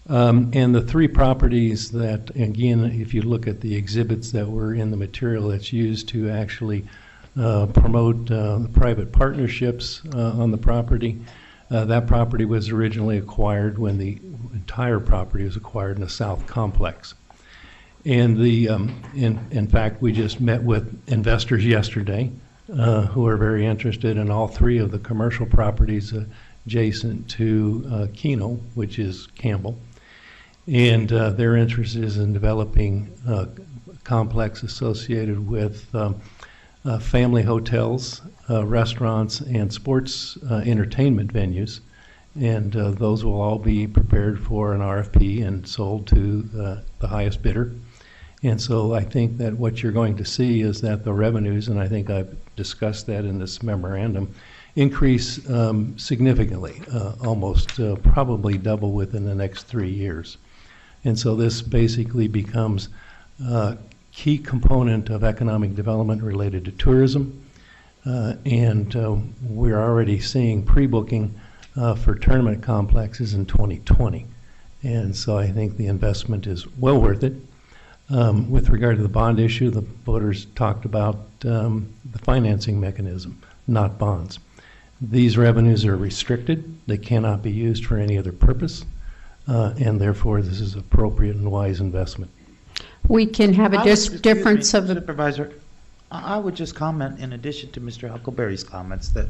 And the 3 properties that, again, if you look at the exhibits that were in the material that's used to actually promote private partnerships on the property, that property was originally acquired when the entire property was acquired in the South Complex. And in fact, we just met with investors yesterday who are very interested in all 3 of the commercial properties adjacent to Keno, which is Campbell. And their interest is in developing a complex associated with family hotels, restaurants, and sports entertainment venues. And those will all be prepared for an RFP and sold to the highest bidder. And so I think that what you're going to see is that the revenues, and I think I've discussed that in this memorandum, increase significantly, almost probably double within the next 3 years. And so this basically becomes a key component of economic development related to tourism. And we're already seeing pre-booking for tournament complexes in 2020. And so I think the investment is well worth it. With regard to the bond issue, the voters talked about the financing mechanism, not bonds. These revenues are restricted. They cannot be used for any other purpose, and therefore this is appropriate and wise investment. We can have a difference of... Supervisor, I would just comment, in addition to Mr. Huckleberry's comments, that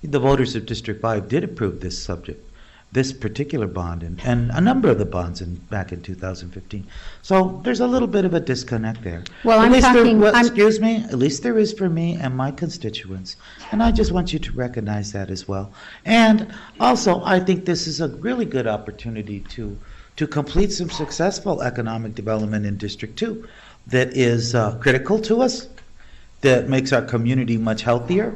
the voters of District 5 did approve this subject, this particular bond, and a number of the bonds back in 2015. So there's a little bit of a disconnect there. Well, excuse me, at least there is for me and my constituents, and I just want you to recognize that as well. And also, I think this is a really good opportunity to complete some successful economic development in District 2 that is critical to us, that makes our community much healthier,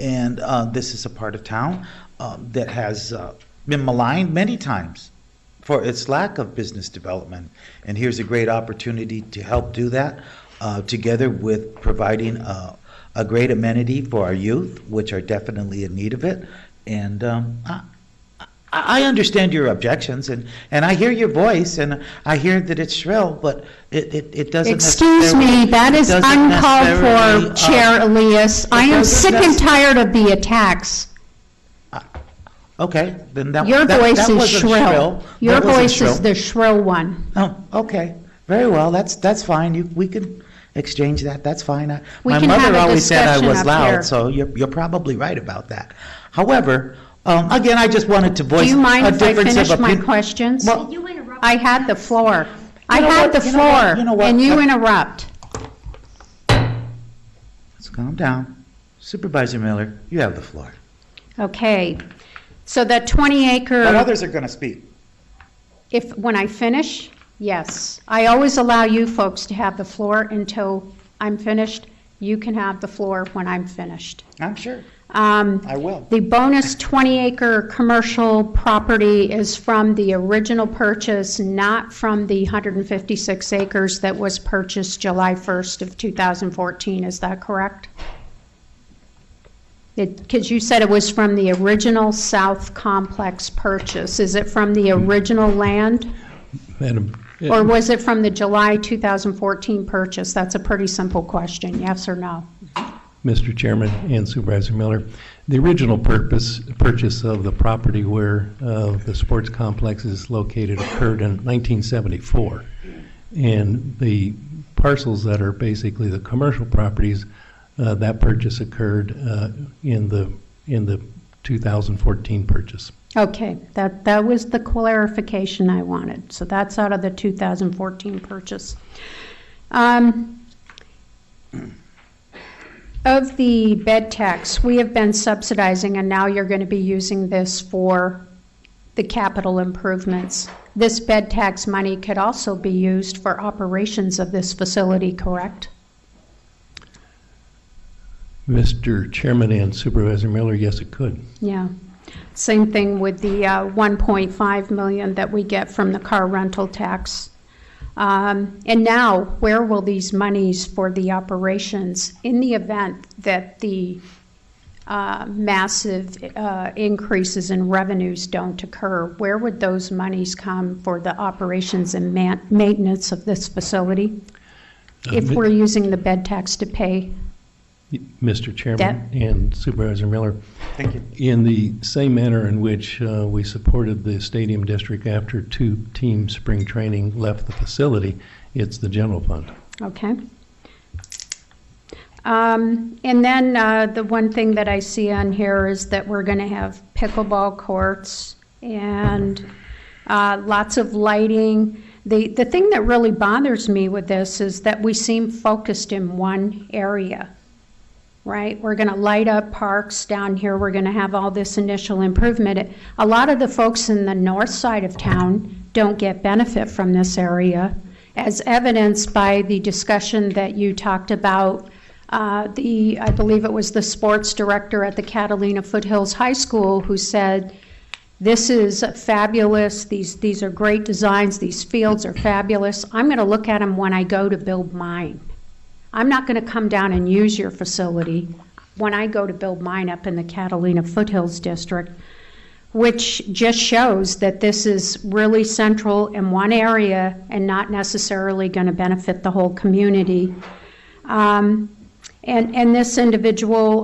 and this is a part of town that has been maligned many times for its lack of business development. And here's a great opportunity to help do that, together with providing a great amenity for our youth, which are definitely in need of it. And I understand your objections, and I hear your voice, and I hear that it's shrill, but it doesn't Excuse me, that is uncalled for, Chair Elias. I am sick and tired of the attacks. Okay, then that Your voice is wasn't shrill. Your That wasn't voice shrill. is the shrill one. Oh, okay, very well, that's fine, we can exchange that, that's fine. We My can have mother a always said I discussion was up loud, here. so you're probably right about that. However, again, I just wanted to voice Do you mind a if I difference of finish my opinion. questions? Well, I had the floor. I know had what? the You know what? floor, You know what? and you interrupt. Let's calm down. Supervisor Miller, you have the floor. Okay, so that 20-acre... But others are going to speak. When I finish, yes. I always allow you folks to have the floor until I'm finished. You can have the floor when I'm finished. I'm sure. I will. The bonus 20-acre commercial property is from the original purchase, not from the 156 acres that was purchased July 1st of 2014. Is that correct? Because you said it was from the original South Complex purchase. Is it from the original land? Or was it from the July 2014 purchase? That's a pretty simple question, yes or no? Mr. Chairman and Supervisor Miller, the original purchase of the property where the sports complex is located occurred in 1974. And the parcels that are basically the commercial properties, that purchase occurred in the 2014 purchase. Okay, that was the clarification I wanted. So that's out of the 2014 purchase. Of the bed tax, we have been subsidizing, and now you're going to be using this for the capital improvements. This bed tax money could also be used for operations of this facility, correct? Mr. Chairman and Supervisor Miller, yes, it could. Yeah. Same thing with the 1.5 million that we get from the car rental tax. And now, where will these monies for the operations, in the event that the massive increases in revenues don't occur, where would those monies come for the operations and maintenance of this facility? If we're using the bed tax to pay Mr. Chairman debt? and Supervisor Miller. Thank you. In the same manner in which we supported the stadium district after 2 team spring training left the facility, it's the general fund. Okay. And then the one thing that I see on here is that we're going to have pickleball courts and lots of lighting. The thing that really bothers me with this is that we seem focused in one area, right? We're going to light up parks down here. We're going to have all this initial improvement. A lot of the folks in the north side of town don't get benefit from this area, as evidenced by the discussion that you talked about. I believe it was the sports director at the Catalina Foothills High School who said, this is fabulous, these are great designs, these fields are fabulous. I'm going to look at them when I go to build mine. I'm not going to come down and use your facility when I go to build mine up in the Catalina Foothills District, which just shows that this is really central in one area and not necessarily going to benefit the whole community. And this individual,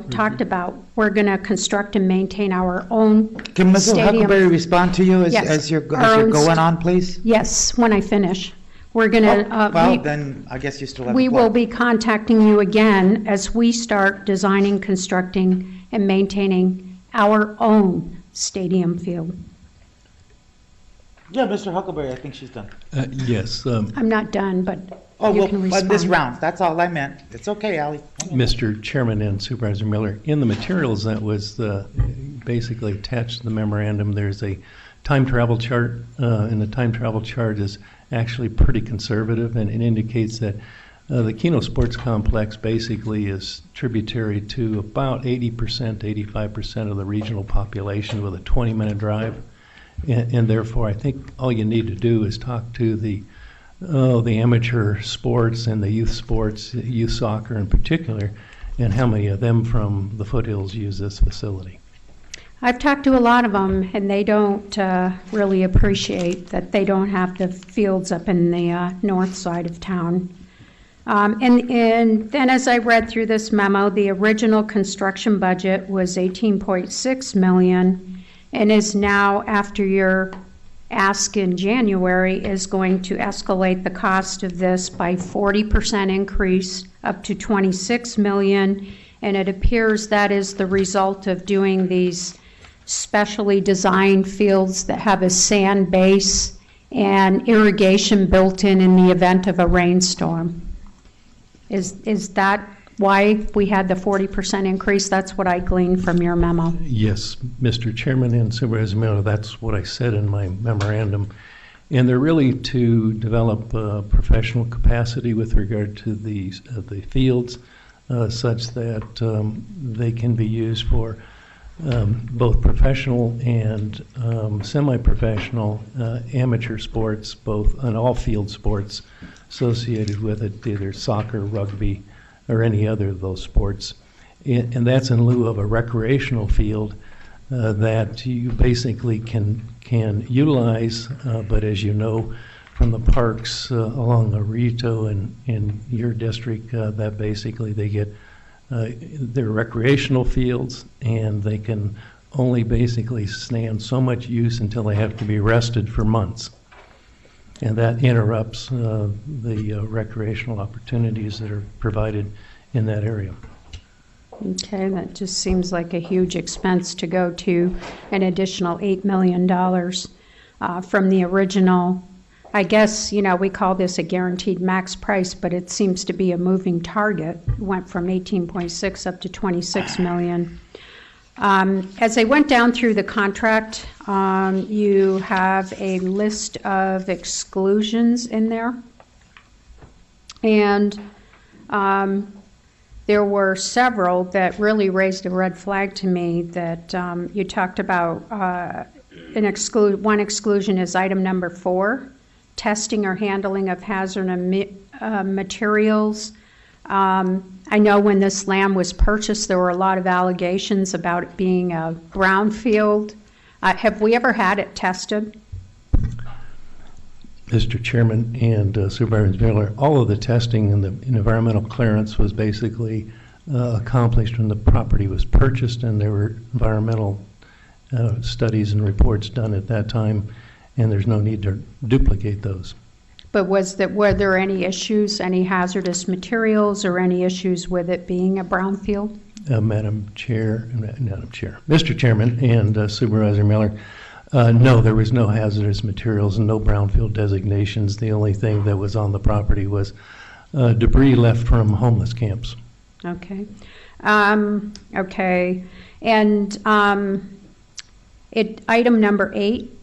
talked about, we're going to construct and maintain our own Can Ms. stadium. Huckleberry respond to you Yes. as you're Our own going on, please? Yes, when I finish. We're going to... Well, then I guess you still have we the floor. will be contacting you again as we start designing, constructing, and maintaining our own stadium field. Yeah, Mr. Huckleberry, I think she's done. Yes. I'm not done, but Oh, you well, can on respond. this round, that's all I meant. It's okay, Ally. Mr. Chairman and Supervisor Miller, in the materials that was basically attached to the memorandum, there's a time travel chart, and the time travel chart is actually pretty conservative, and it indicates that the Keno Sports Complex basically is tributary to about 80%, 85% of the regional population with a 20-minute drive. And therefore, I think all you need to do is talk to the amateur sports and the youth sports, youth soccer in particular, and how many of them from the foothills use this facility. I've talked to a lot of them, and they don't really appreciate that they don't have the fields up in the north side of town. And then as I read through this memo, the original construction budget was $18.6 million, and is now, after your ask in January, is going to escalate the cost of this by 40% increase up to $26 million, and it appears that is the result of doing these specially designed fields that have a sand base and irrigation built in the event of a rainstorm. Is that why we had the 40% increase? That's what I gleaned from your memo. Yes, Mr. Chairman and Supervisor Miller, that's what I said in my memorandum. And they're really to develop professional capacity with regard to the fields, such that they can be used for both professional and semi-professional amateur sports, both on all field sports associated with it, either soccer, rugby, or any other of those sports. And that's in lieu of a recreational field that you basically can utilize, but as you know from the parks along the Rito and in your district, that basically they get they're recreational fields, and they can only basically stand so much use until they have to be rested for months. And that interrupts the recreational opportunities that are provided in that area. Okay, that just seems like a huge expense to go to an additional $8 million from the original. I guess, we call this a guaranteed max price, but it seems to be a moving target. It went from 18.6 up to 26 million. As I went down through the contract, you have a list of exclusions in there. And there were several that really raised a red flag to me that you talked about. One exclusion is item number 4. Testing or handling of hazardous materials. I know when this land was purchased, there were a lot of allegations about it being a brownfield. Have we ever had it tested? Mr. Chairman and Supervisor Miller, all of the testing and the environmental clearance was basically accomplished when the property was purchased, and there were environmental studies and reports done at that time, and there's no need to duplicate those. But were there any issues, any hazardous materials, or any issues with it being a brownfield? Madam Chair, Mr. Chairman and Supervisor Miller, no, there was no hazardous materials and no brownfield designations. The only thing that was on the property was debris left from homeless camps. Okay. Okay. And item number 8,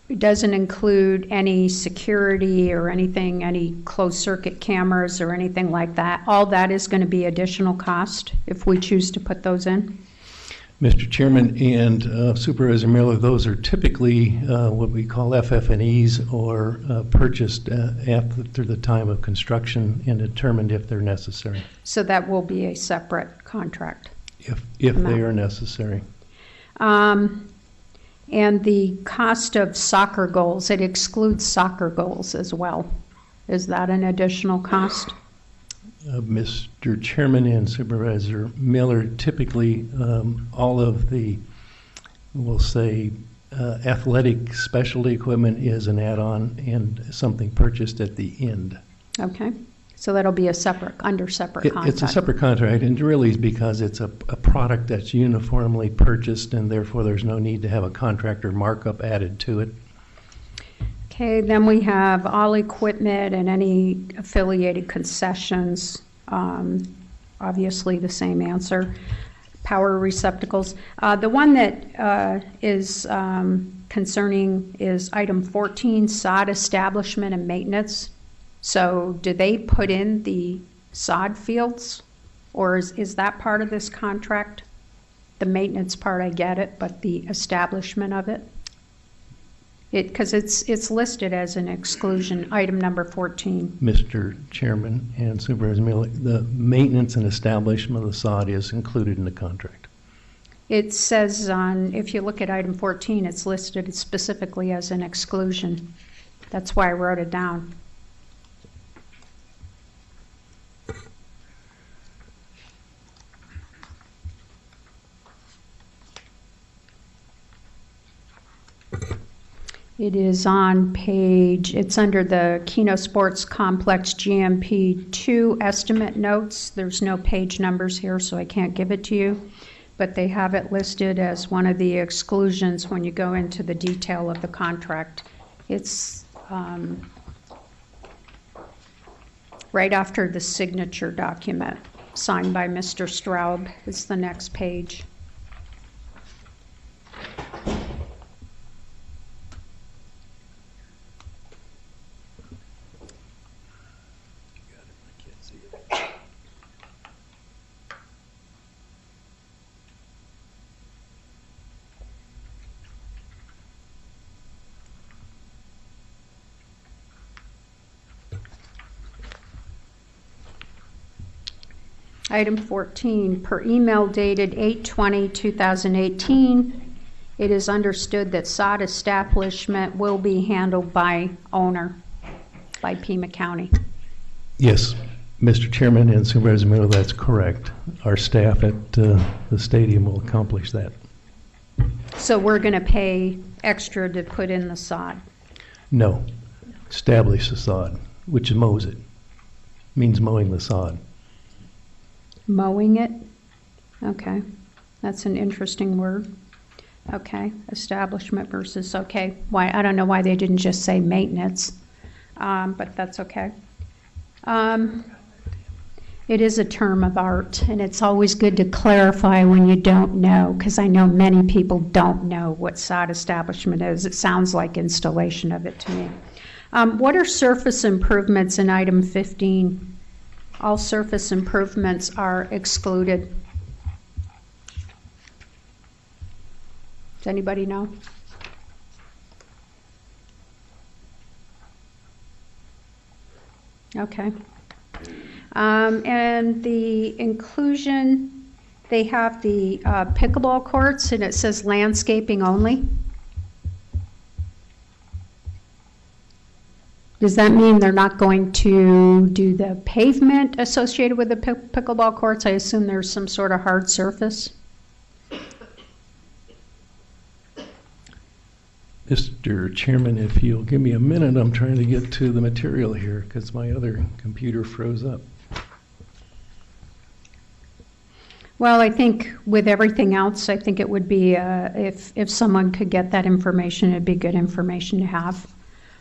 it doesn't include any security or anything, any closed circuit cameras or anything like that. All that is going to be additional cost if we choose to put those in? Mr. Chairman and Supervisor Miller, those are typically what we call FF&Es, or purchased after the time of construction and determined if they're necessary. So that will be a separate contract? If they are necessary. And the cost of soccer goals, it excludes soccer goals as well. Is that an additional cost? Mr. Chairman and Supervisor Miller, typically all of the, we'll say, athletic specialty equipment is an add-on and something purchased at the end. Okay. So that'll be under separate contract. It's a separate contract, and really is because it's a product that's uniformly purchased, and therefore there's no need to have a contractor markup added to it. Okay, then we have all equipment and any affiliated concessions. Obviously the same answer. Power receptacles. The one that is concerning is item 14, sod establishment and maintenance. So do they put in the sod fields, or is that part of this contract? The maintenance part, I get it, but the establishment of it? Because it's listed as an exclusion, item number 14. Mr. Chairman and Supervisor Miller, the maintenance and establishment of the sod is included in the contract. It says if you look at item 14, it's listed specifically as an exclusion. That's why I wrote it down. It is on it's under the Keno Sports Complex GMP 2 estimate notes. There's no page numbers here, so I can't give it to you. But they have it listed as one of the exclusions when you go into the detail of the contract. It's right after the signature document, signed by Mr. Straub. It's the next page. Item 14, per email dated 8/20/2018, it is understood that sod establishment will be handled by owner, by Pima County. Yes, Mr. Chairman and Supervisor Miller, that's correct. Our staff at the stadium will accomplish that. So we're going to pay extra to put in the sod? No, establish the sod, which mows it, means mowing the sod. Mowing it? Okay, that's an interesting word. Okay, establishment versus, okay. Why, I don't know why they didn't just say maintenance, but that's okay. It is a term of art, and it's always good to clarify when you don't know, because I know many people don't know what sod establishment is. It sounds like installation of it to me. What are surface improvements in item 15? All surface improvements are excluded. Does anybody know? Okay. And the inclusion, they have the pickleball courts, and it says landscaping only. Does that mean they're not going to do the pavement associated with the pickleball courts? I assume there's some sort of hard surface. Mr. Chairman, if you'll give me a minute, I'm trying to get to the material here because my other computer froze up. Well, I think with everything else, I think it would be, if someone could get that information, it'd be good information to have.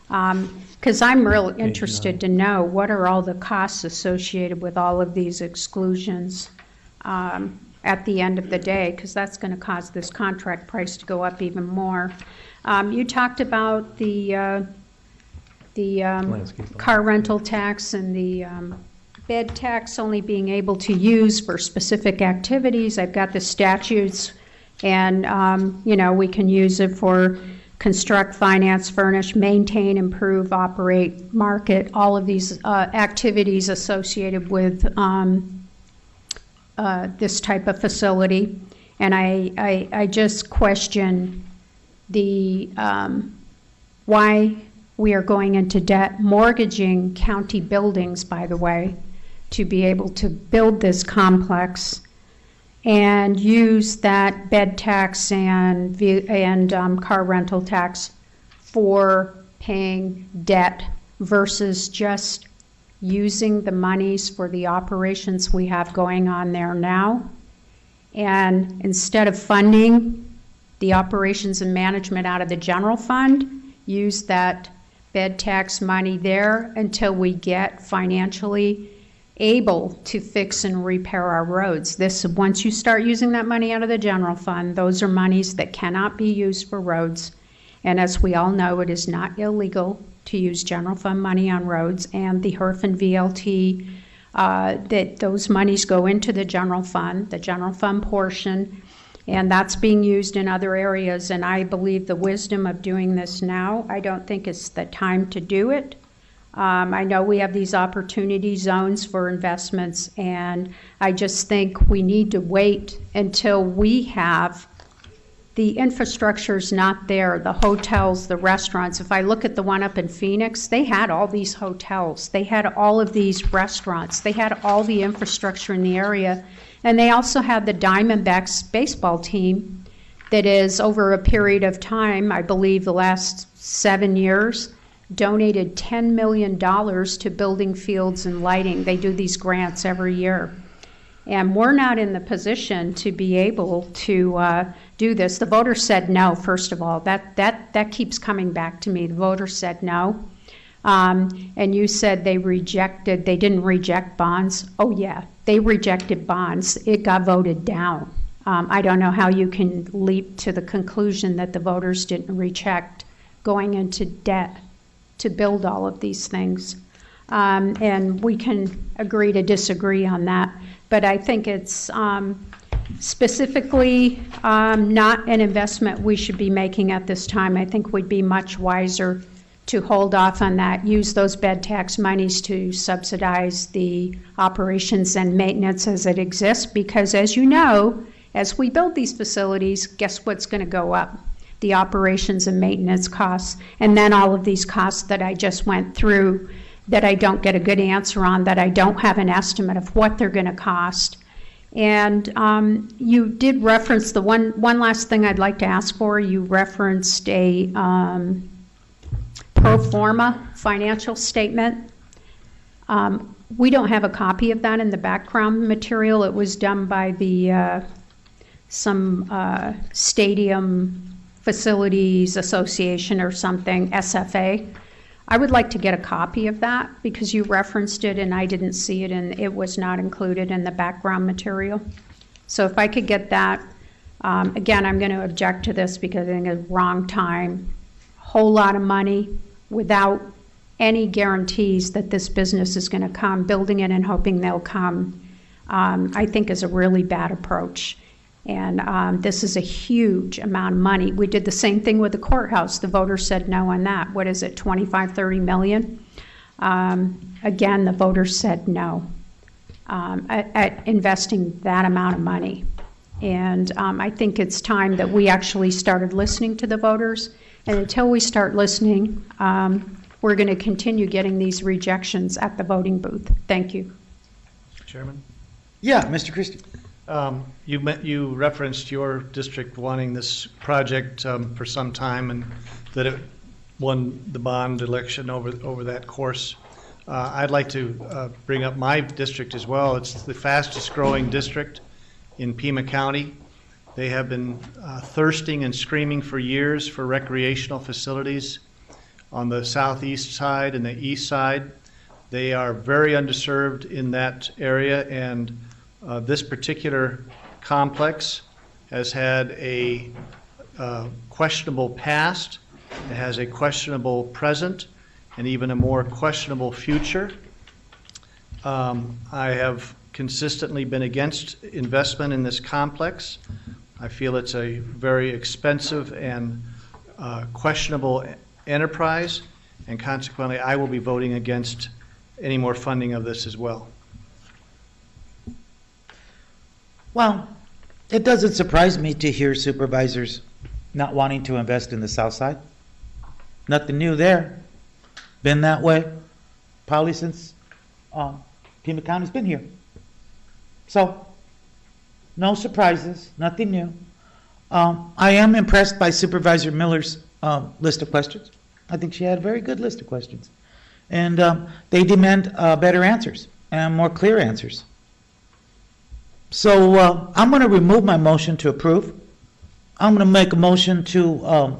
Because I'm real interested to know what are all the costs associated with all of these exclusions at the end of the day, because that's going to cause this contract price to go up even more. You talked about the car rental tax and the bed tax only being able to use for specific activities. I've got the statutes, and we can use it for construct, finance, furnish, maintain, improve, operate, market, all of these activities associated with this type of facility. And I just question the why we are going into debt, mortgaging county buildings, by the way, to be able to build this complex and use that bed tax and car rental tax for paying debt versus just using the monies for the operations we have going on there now. And instead of funding the operations and management out of the general fund, use that bed tax money there until we get financially able to fix and repair our roads. Once you start using that money out of the general fund, those are monies that cannot be used for roads. And as we all know, it is not illegal to use general fund money on roads, and the HERF and VLT, that those monies go into the general fund portion And that's being used in other areas, and I believe the wisdom of doing this now, I don't think it's the time to do it. I know we have these opportunity zones for investments, and I just think we need to wait until we have the infrastructure's not there, the hotels, the restaurants. If I look at the one up in Phoenix, they had all these hotels, they had all of these restaurants, they had all the infrastructure in the area, and they also had the Diamondbacks baseball team that is, over a period of time, I believe the last 7 years, donated $10 million to building fields and lighting. They do these grants every year. And we're not in the position to be able to do this. The voters said no, first of all. That keeps coming back to me. The voters said no. And you said they didn't reject bonds. Oh yeah, they rejected bonds. It got voted down. I don't know how you can leap to the conclusion that the voters didn't reject going into debt to build all of these things. And we can agree to disagree on that. But I think it's specifically not an investment we should be making at this time. I think we'd be much wiser to hold off on that, use those bed tax monies to subsidize the operations and maintenance as it exists, because as you know, as we build these facilities, guess what's going to go up? The operations and maintenance costs, and then all of these costs that I just went through that I don't get a good answer on, that I don't have an estimate of what they're going to cost. And you did reference the one last thing I'd like to ask for. You referenced a pro forma financial statement. We don't have a copy of that in the background material. It was done by the some stadium facilities association or something, SFA. I would like to get a copy of that because you referenced it and I didn't see it, and it was not included in the background material. So if I could get that, again, I'm going to object to this because I think it's wrong time. Whole lot of money without any guarantees that this business is going to come, building it and hoping they'll come, I think is a really bad approach. And this is a huge amount of money. We did the same thing with the courthouse. The voters said no on that. What is it, 25, 30 million? Again, the voters said no at investing that amount of money. And I think it's time that we actually started listening to the voters. And until we start listening, we're going to continue getting these rejections at the voting booth. Thank you. Chairman? Yeah, Mr. Christie. You referenced your district wanting this project for some time, and that it won the bond election over that course. I'd like to bring up my district as well. It's the fastest growing district in Pima County. They have been thirsting and screaming for years for recreational facilities on the southeast side and the east side. They are very underserved in that area, and this particular complex has had a questionable past, it has a questionable present, and even a more questionable future. I have consistently been against investment in this complex. I feel it's a very expensive and questionable enterprise, and consequently I will be voting against any more funding of this as well. Well, it doesn't surprise me to hear supervisors not wanting to invest in the south side. Nothing new there. Been that way probably since Pima County's been here. So, no surprises, nothing new. I am impressed by Supervisor Miller's list of questions. I think she had a very good list of questions. And they demand better answers and more clear answers. So I'm going to remove my motion to approve. I'm going to make a motion to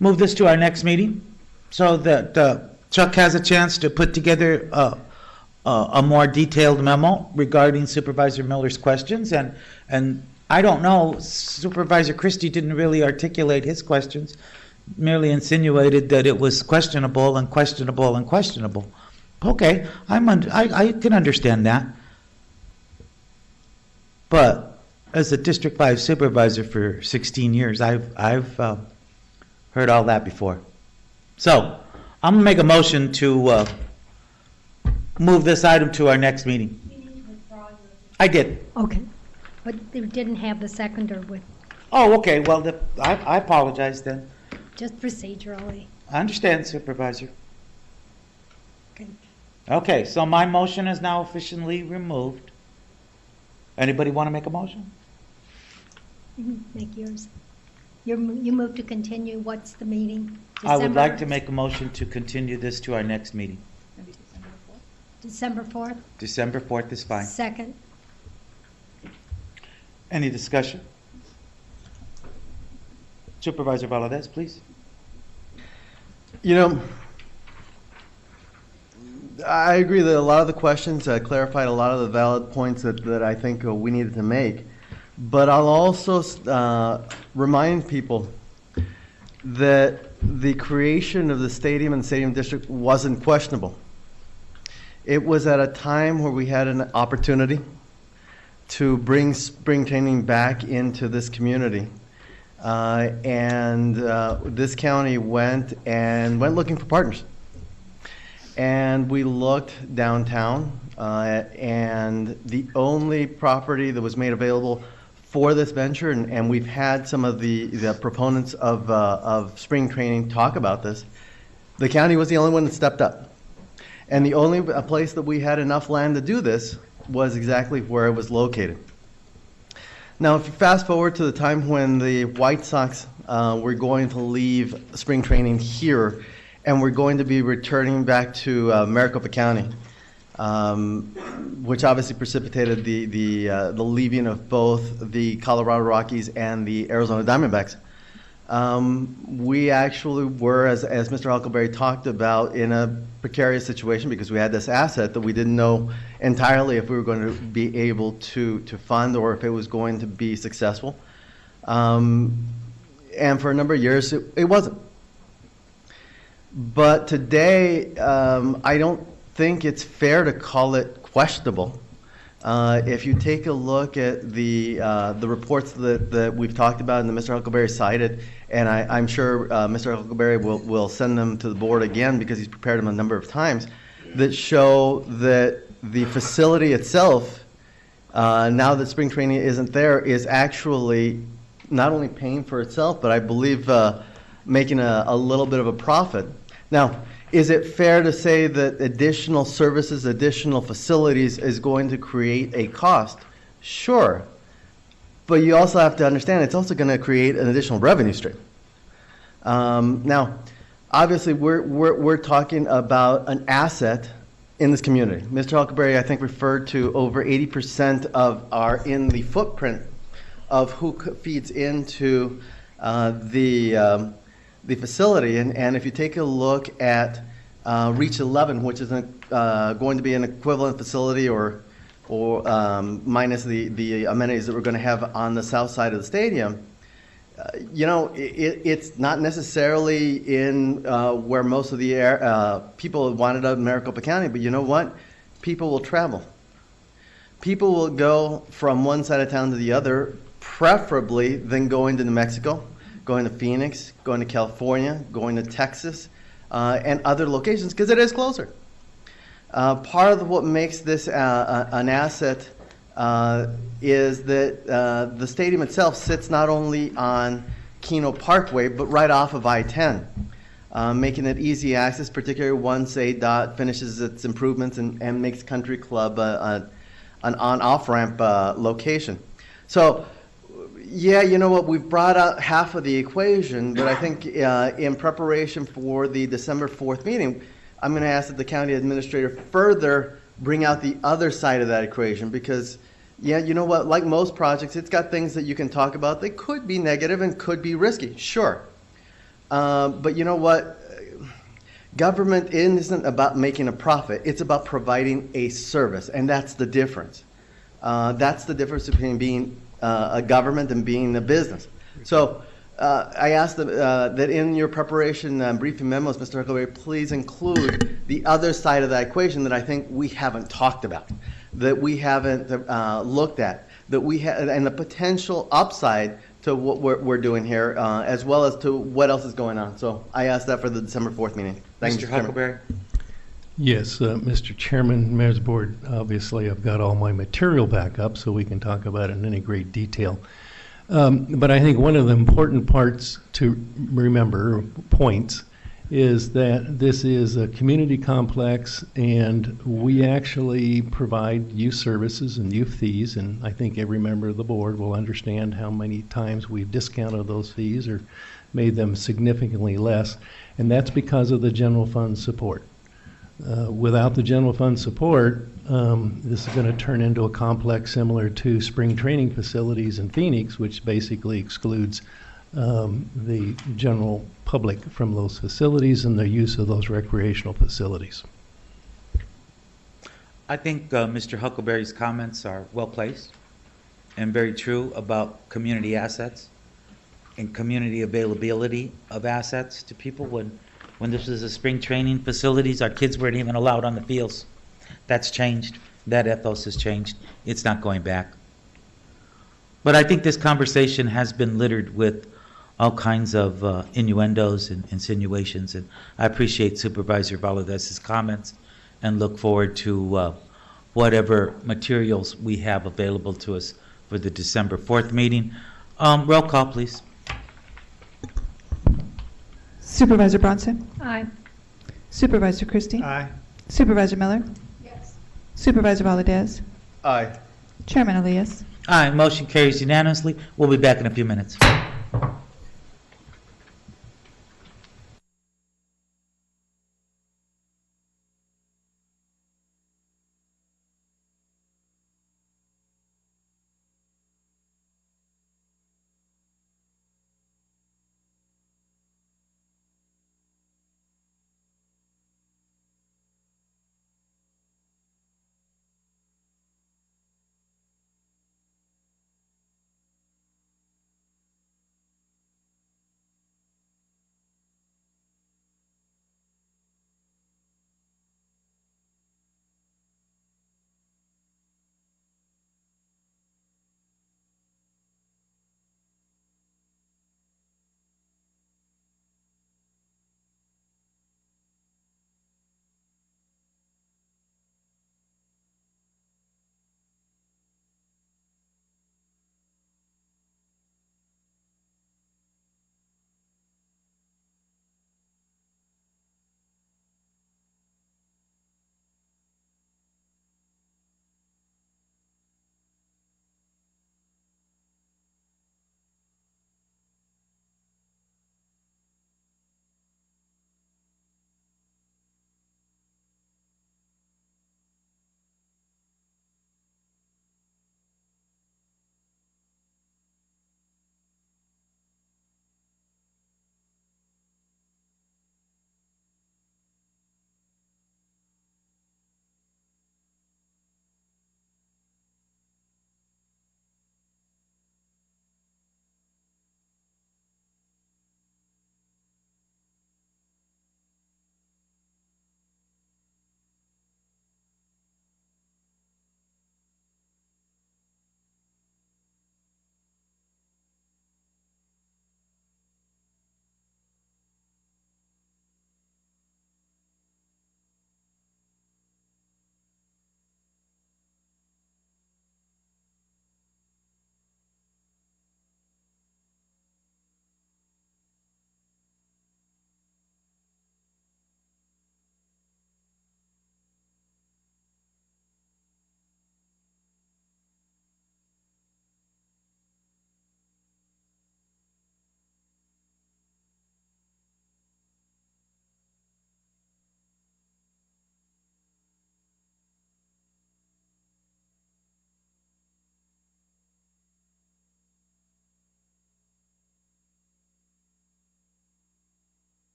move this to our next meeting so that Chuck has a chance to put together a more detailed memo regarding Supervisor Miller's questions. And I don't know, Supervisor Christie didn't really articulate his questions, merely insinuated that it was questionable and questionable and questionable. Okay, I can understand that. But As a District 5 supervisor for 16 years, I've heard all that before. So, I'm going to make a motion to move this item to our next meeting. I did. Okay. But you didn't have the seconder with, Oh, okay, well, I apologize then. just procedurally. I understand, Supervisor. Okay. Okay, so my motion is now officially removed. Anybody want to make a motion? You can make yours. You move to continue, what's the meeting? I would like to December- make a motion to continue this to our next meeting. December 4th? December 4th is fine. Second. Any discussion? Supervisor Valadez, please. You know, I agree that a lot of the questions clarified a lot of the valid points that I think we needed to make. But I'll also remind people that the creation of the stadium and stadium district wasn't questionable. It was at a time where we had an opportunity to bring spring training back into this community. This county went looking for partners. And we looked downtown, and the only property that was made available for this venture, and we've had some of the proponents of spring training talk about this, the county was the only one that stepped up. And the only place that we had enough land to do this was exactly where it was located. Now, if you fast forward to the time when the White Sox were going to leave spring training here, and we're going to be returning back to Maricopa County, which obviously precipitated the leaving of both the Colorado Rockies and the Arizona Diamondbacks. We actually were, as Mr. Huckleberry talked about, in a precarious situation because we had this asset that we didn't know entirely if we were going to be able to fund or if it was going to be successful. And for a number of years, it wasn't. But today, I don't think it's fair to call it questionable. If you take a look at the reports that we've talked about and that Mr. Huckleberry cited, and I'm sure Mr. Huckleberry will send them to the board again because he's prepared them a number of times, that show that the facility itself, now that spring training isn't there, is actually not only paying for itself, but I believe making a little bit of a profit. Now, is it fair to say that additional services, additional facilities is going to create a cost? Sure. But you also have to understand it's also going to create an additional revenue stream. Now, obviously, we're talking about an asset in this community. Mr. Huckleberry, I think, referred to over 80% of in the footprint of who feeds into the facility. And if you take a look at Reach 11, which is going to be an equivalent facility or minus the amenities that we're going to have on the south side of the stadium, it's not necessarily in where most of the people wanted out in Maricopa County, but you know what? People will travel. People will go from one side of town to the other, preferably than going to New Mexico, going to Phoenix, going to California, going to Texas, and other locations, because it is closer. Part of what makes this an asset is that the stadium itself sits not only on Keno Parkway, but right off of I-10, making it easy access, particularly once ADOT finishes its improvements and makes Country Club an on-off ramp location. So, yeah, you know what, we've brought out half of the equation, but I think in preparation for the December 4th meeting, I'm going to ask that the county administrator further bring out the other side of that equation because, yeah, you know what, like most projects, it's got things that you can talk about. They could be negative and could be risky, sure. But you know what, government isn't about making a profit. It's about providing a service, and that's the difference. That's the difference between being a government and being a business. So I ask that in your preparation briefing memos, Mr. Huckleberry, please include the other side of that equation that I think we haven't talked about, that we haven't looked at, that we have, and the potential upside to what we're doing here, as well as to what else is going on. So I asked that for the December 4th meeting. Thank you, Mr. Chairman. Huckleberry? Yes, Mr. Chairman, Mayor's Board, obviously I've got all my material back up so we can talk about it in any great detail. But I think one of the important parts to remember, points, is that this is a community complex and we actually provide youth services and youth fees, and I think every member of the board will understand how many times we've discounted those fees or made them significantly less, and that's because of the general fund support. Without the general fund support, this is going to turn into a complex similar to spring training facilities in Phoenix, which basically excludes the general public from those facilities and the use of those recreational facilities. I think Mr. Huckleberry's comments are well placed and very true about community assets and community availability of assets to people. When this was a spring training facilities, our kids weren't even allowed on the fields. That's changed. That ethos has changed. It's not going back. But I think this conversation has been littered with all kinds of innuendos and insinuations, and I appreciate Supervisor Valadez's comments and look forward to whatever materials we have available to us for the December 4th meeting. Roll call, please. Supervisor Bronson? Aye. Supervisor Christie? Aye. Supervisor Miller? Yes. Supervisor Valadez? Aye. Chairman Elias? Aye, motion carries unanimously. We'll be back in a few minutes.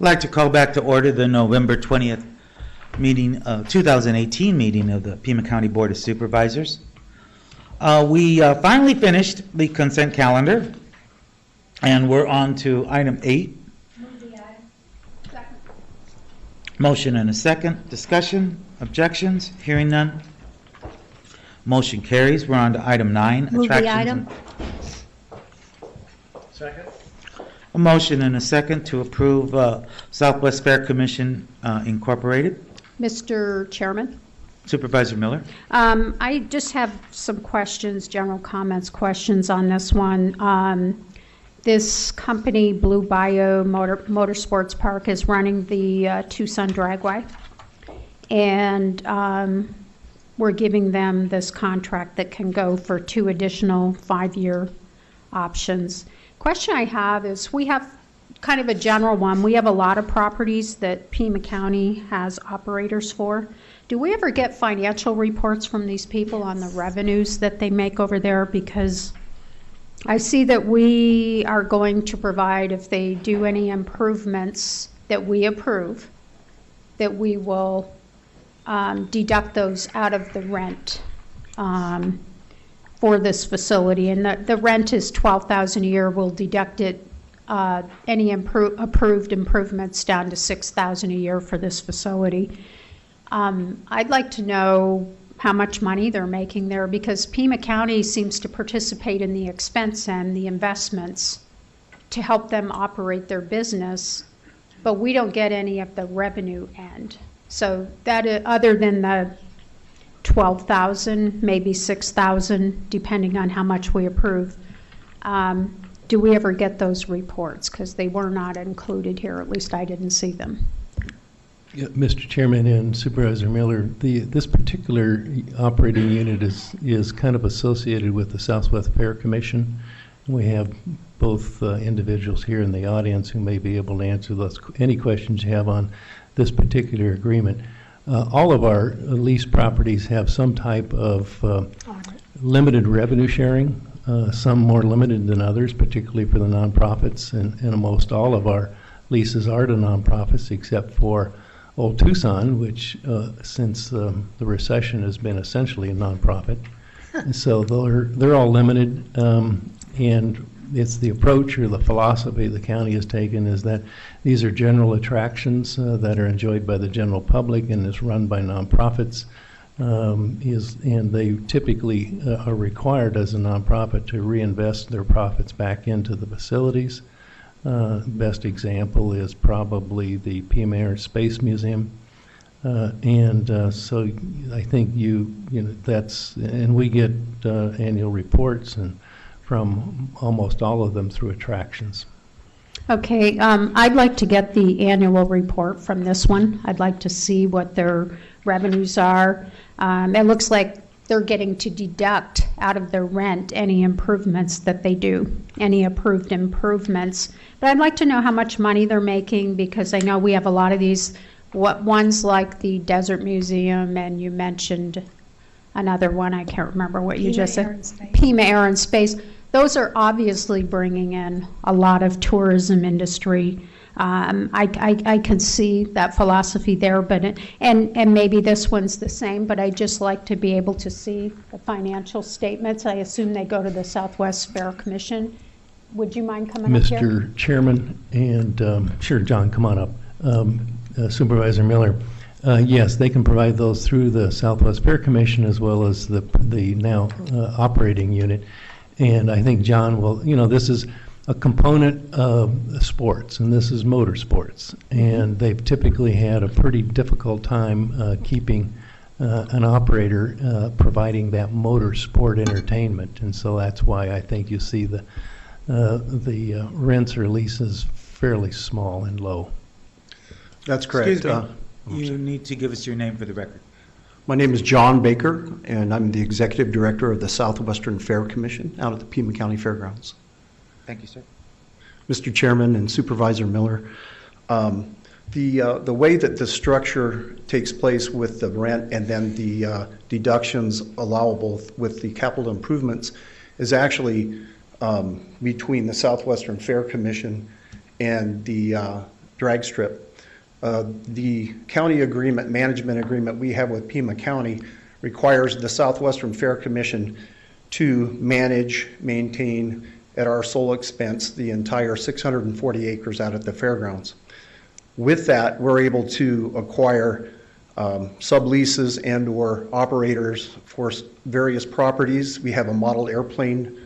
like to call back to order the November 20th meeting, 2018 meeting of the Pima County Board of Supervisors. We finally finished the consent calendar, and we're on to item 8. Motion and a second. Discussion? Objections? Hearing none. Motion carries. We're on to item 9. Move the attractions item. Second? A motion and a second to approve Southwest Fair Commission Incorporated. Mr. Chairman? Supervisor Miller? I just have some questions, general comments, questions on this one. This company, Blue Bayou Motorsports Park, is running the Tucson Dragway, and we're giving them this contract that can go for 2 additional 5-year options. Question I have is, we have kind of a general one. We have a lot of properties that Pima County has operators for. Do we ever get financial reports from these people on the revenues that they make over there? Because I see that we are going to provide, if they do any improvements that we approve, that we will deduct those out of the rent for this facility. And the rent is $12,000 a year. We'll deduct it, any approved improvements, down to $6,000 a year for this facility. I'd like to know how much money they're making there, because Pima County seems to participate in the expense and the investments to help them operate their business, but we don't get any of the revenue end. So that, other than the $12,000, maybe $6,000, depending on how much we approve, do we ever get those reports? Because they were not included here, at least I didn't see them. Yeah, Mr. Chairman and Supervisor Miller, this particular operating unit is kind of associated with the Southwest Fair Commission. We have both individuals here in the audience who may be able to answer any questions you have on this particular agreement. All of our leased properties have some type of limited revenue sharing, some more limited than others, particularly for the nonprofits, and almost all of our leases are to nonprofits except for Old Tucson, which since the recession has been essentially a nonprofit. And so they're all limited, and it's the approach or the philosophy the county has taken is that these are general attractions that are enjoyed by the general public and is run by nonprofits, and they typically are required as a nonprofit to reinvest their profits back into the facilities. Best example is probably the Pima Air and Space Museum, and so I think that's, and we get annual reports and from almost all of them through attractions. Okay, I'd like to get the annual report from this one. I'd like to see what their revenues are. It looks like they're getting to deduct out of their rent any improvements that they do, any approved improvements. But I'd like to know how much money they're making, because I know we have a lot of these, ones like the Desert Museum, and you mentioned another one, I can't remember what you just said. Pima Air and Space. Those are obviously bringing in a lot of tourism industry. I can see that philosophy there, but and maybe this one's the same, but I'd just like to be able to see the financial statements. I assume they go to the Southwest Fair Commission. Would you mind coming up here? Mr. Chairman, and sure, John, come on up. Supervisor Miller, yes, they can provide those through the Southwest Fair Commission as well as the now operating unit. And I think John will, this is a component of sports, and this is motorsports. And they've typically had a pretty difficult time keeping an operator providing that motorsport entertainment. And so that's why I think you see the rents or leases fairly small and low. That's correct. Excuse me. You need to give us your name for the record. My name is John Baker, and I'm the Executive Director of the Southwestern Fair Commission out at the Pima County Fairgrounds. Thank you, sir. Mr. Chairman and Supervisor Miller, the way that the structure takes place with the rent and then the deductions allowable with the capital improvements is actually between the Southwestern Fair Commission and the drag strip. The county agreement, management agreement we have with Pima County requires the Southwestern Fair Commission to manage, maintain at our sole expense the entire 640 acres out at the fairgrounds. With that, we're able to acquire subleases and or operators for various properties. We have a model airplane,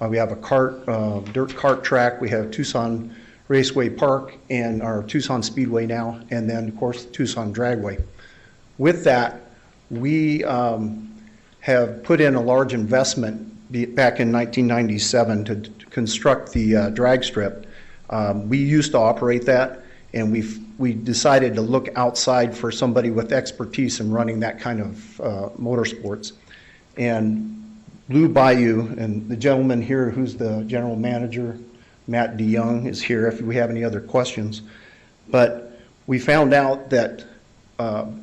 we have a dirt cart track, we have Tucson Raceway Park and our Tucson Speedway now, and then of course Tucson Dragway. With that, we have put in a large investment back in 1997 to construct the drag strip. We used to operate that, and we decided to look outside for somebody with expertise in running that kind of motorsports. And Blue Bayou, and the gentleman here who's the general manager, Matt DeYoung, is here if we have any other questions. But we found out that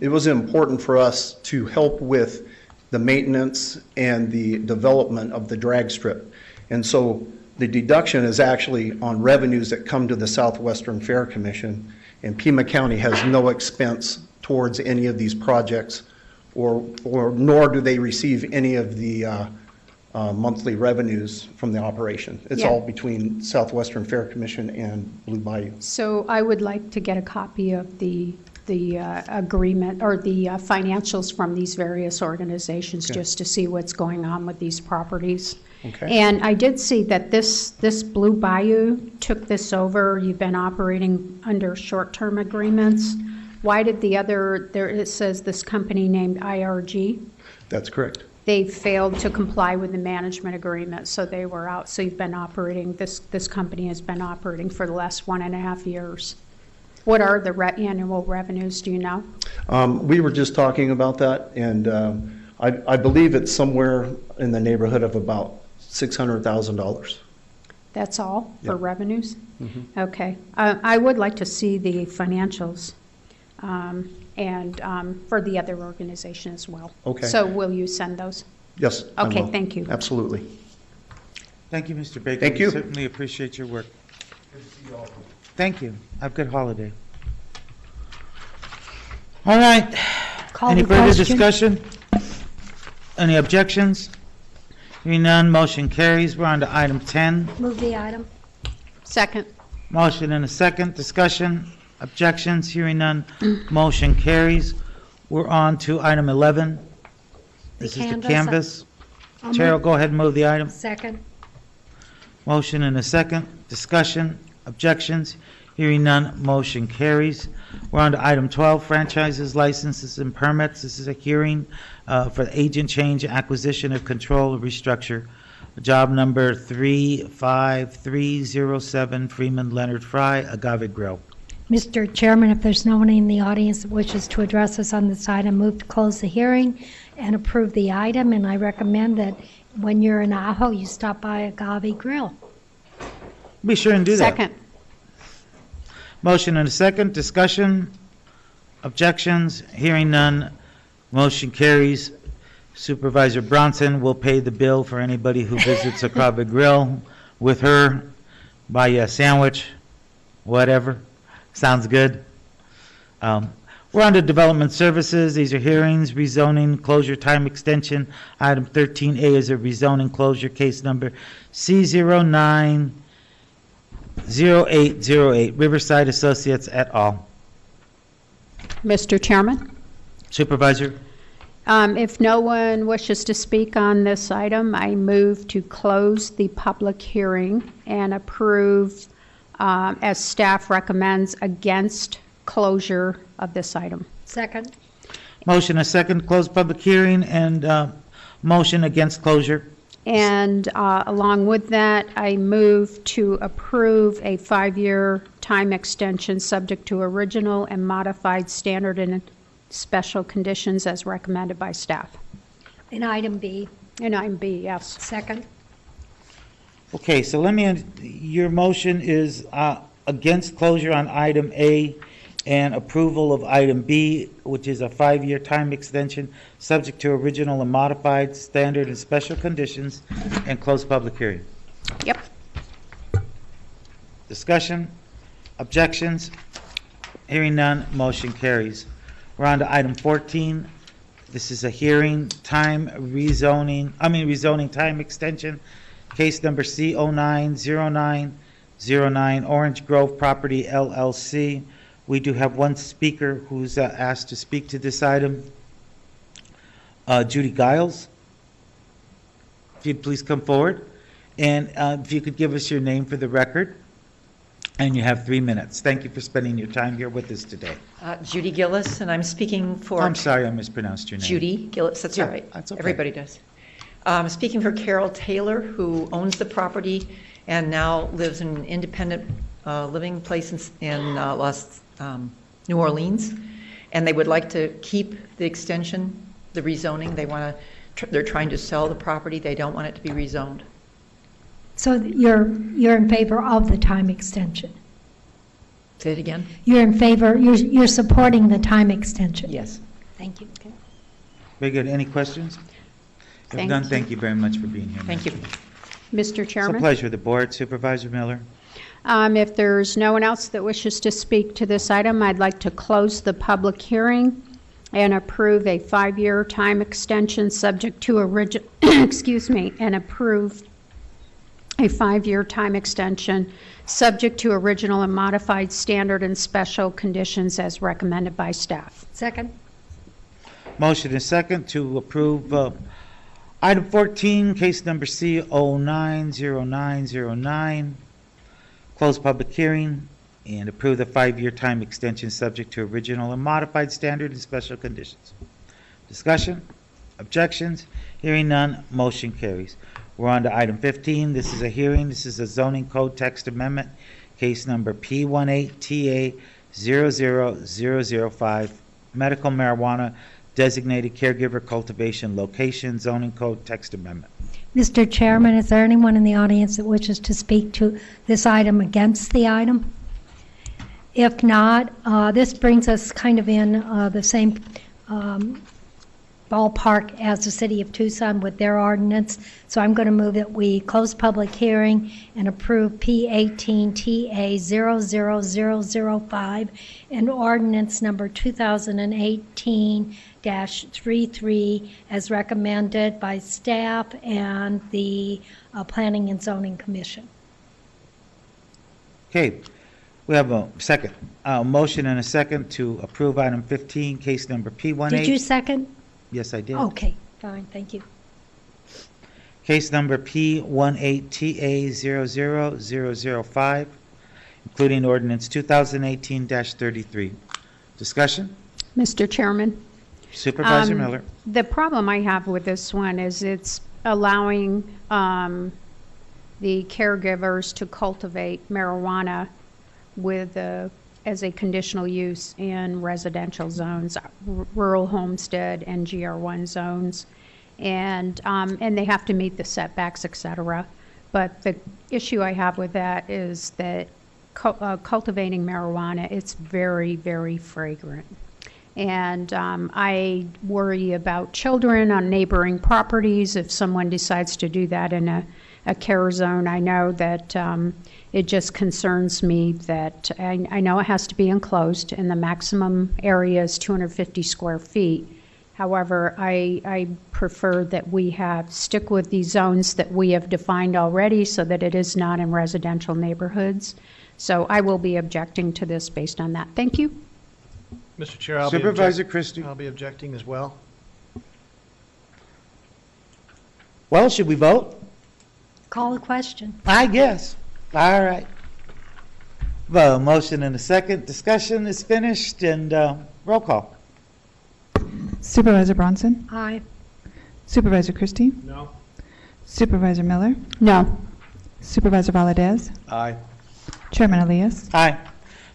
it was important for us to help with the maintenance and the development of the drag strip. And so the deduction is actually on revenues that come to the Southwestern Fair Commission, and Pima County has no expense towards any of these projects, or nor do they receive any of the monthly revenues from the operation. It's all between Southwestern Fair Commission and Blue Bayou. So I would like to get a copy of the agreement or the financials from these various organizations, just to see what's going on with these properties. Okay. And I did see that this Blue Bayou took this over. You've been operating under short-term agreements. Why did the other, there it says this company named IRG? That's correct. They failed to comply with the management agreement, so they were out. So you've been operating, this company has been operating for the last 1.5 years. What are the annual revenues, do you know? We were just talking about that, and I believe it's somewhere in the neighborhood of about $600,000. That's all for revenues? Mm-hmm. Okay. I would like to see the financials and for the other organization as well. Okay. So will you send those? Yes. I Okay, will. thank you. Absolutely. Thank you, Mr. Baker. Thank you. We certainly appreciate your work. Thank you. Have a good holiday. All right. Call Any the further question. discussion? Any objections? Hearing none, motion carries. We're on to item 10. Move the item. Second. Motion and a second. Discussion? Objections? Hearing none, motion carries. We're on to item 11. This is the canvas. Chair will go ahead and move the item. Second. Motion and a second. Discussion? Objections? Hearing none, motion carries. We're on to item 12, franchises, licenses, and permits. This is a hearing for the agent change, acquisition of control, restructure. Job number 35307, Freeman Leonard Fry, Agave Grill. Mr. Chairman, if there's no one in the audience that wishes to address us on this item, move to close the hearing and approve the item. And I recommend that when you're in Ajo, you stop by Agave Grill. Be sure and do that. Second. Motion and a second. Discussion? Objections? Hearing none. Motion carries. Supervisor Bronson will pay the bill for anybody who visits Agave Grill with her. Buy you a sandwich, whatever. Sounds good. We're on to development services. These are hearings, rezoning, closure time extension. Item 13A is a rezoning closure, case number C090808, Riverside Associates et al. Mr. Chairman? Supervisor? If no one wishes to speak on this item, I move to close the public hearing and approve, as staff recommends, against closure of this item. Second. Motion a second, close public hearing, and motion against closure. And along with that, I move to approve a 5-year time extension subject to original and modified standard and special conditions as recommended by staff. And item B. And item B, yes. Second. Okay, so your motion is against closure on item A and approval of item B, which is a 5-year time extension, subject to original and modified standard and special conditions, and close public hearing. Yep. Discussion? Objections? Hearing none, motion carries. We're on to item 14. This is a hearing time rezoning time extension, case number C090909, Orange Grove Property LLC. We do have one speaker who's asked to speak to this item. Judy Giles, if you'd please come forward. And if you could give us your name for the record. And you have 3 minutes. Thank you for spending your time here with us today. Judy Gillis, and I'm speaking for... I'm sorry I mispronounced your name. Judy Gillis, that's all right. That's okay. Everybody does. I'm speaking for Carol Taylor, who owns the property and now lives in an independent living place in New Orleans. And they would like to keep the extension, the rezoning. They're trying to sell the property. They don't want it to be rezoned. So you're in favor of the time extension? Say it again? You're in favor, you're supporting the time extension? Yes. Thank you. Very good. Any questions? If Thank none, you. thank you very much for being here. Thank you. Mr. It's Chairman? a pleasure. The board, Supervisor Miller. If there's no one else that wishes to speak to this item, I'd like to close the public hearing and approve a 5-year time extension subject to and approve a 5-year time extension subject to original and modified standard and special conditions as recommended by staff. Second. Motion and second to approve item 14, case number C090909. Close public hearing and approve the 5-year time extension subject to original and modified standard and special conditions. Discussion? Objections? Hearing none, motion carries. We're on to item 15. This is a hearing. This is a zoning code text amendment, case number P18TA00005, medical marijuana designated caregiver cultivation location, zoning code text amendment. Mr. Chairman, is there anyone in the audience that wishes to speak to this item against the item? If not, this brings us kind of in the same ballpark as the city of Tucson with their ordinance. So I'm going to move that we close public hearing and approve P18TA00005 and ordinance number 2018-33 as recommended by staff and the Planning and Zoning Commission. Okay, we have a second. Motion and a second to approve item 15, case number P18. Did you second? Yes, I did. Okay, fine, thank you. Case number P18TA00005, including ordinance 2018-33. Discussion? Mr. Chairman? Supervisor Miller. The problem I have with this one is it's allowing the caregivers to cultivate marijuana with as a conditional use in residential zones, rural homestead and GR1 zones, and they have to meet the setbacks, et cetera. But the issue I have with that is that cultivating marijuana, it's very, very fragrant. And I worry about children on neighboring properties if someone decides to do that in a care zone. I know that it just concerns me that I know it has to be enclosed and the maximum area is 250 square feet. However, I prefer that we stick with the zones that we have defined already so that it is not in residential neighborhoods. So I will be objecting to this based on that. Thank you. Mr. Chair, Supervisor Christie. I'll be objecting as well. Well, should we vote? Call the question. I guess. All right. The motion and a second. Discussion is finished and roll call. Supervisor Bronson? Aye. Supervisor Christie? No. Supervisor Miller? No. Supervisor Valadez? Aye. Chairman Elias? Aye.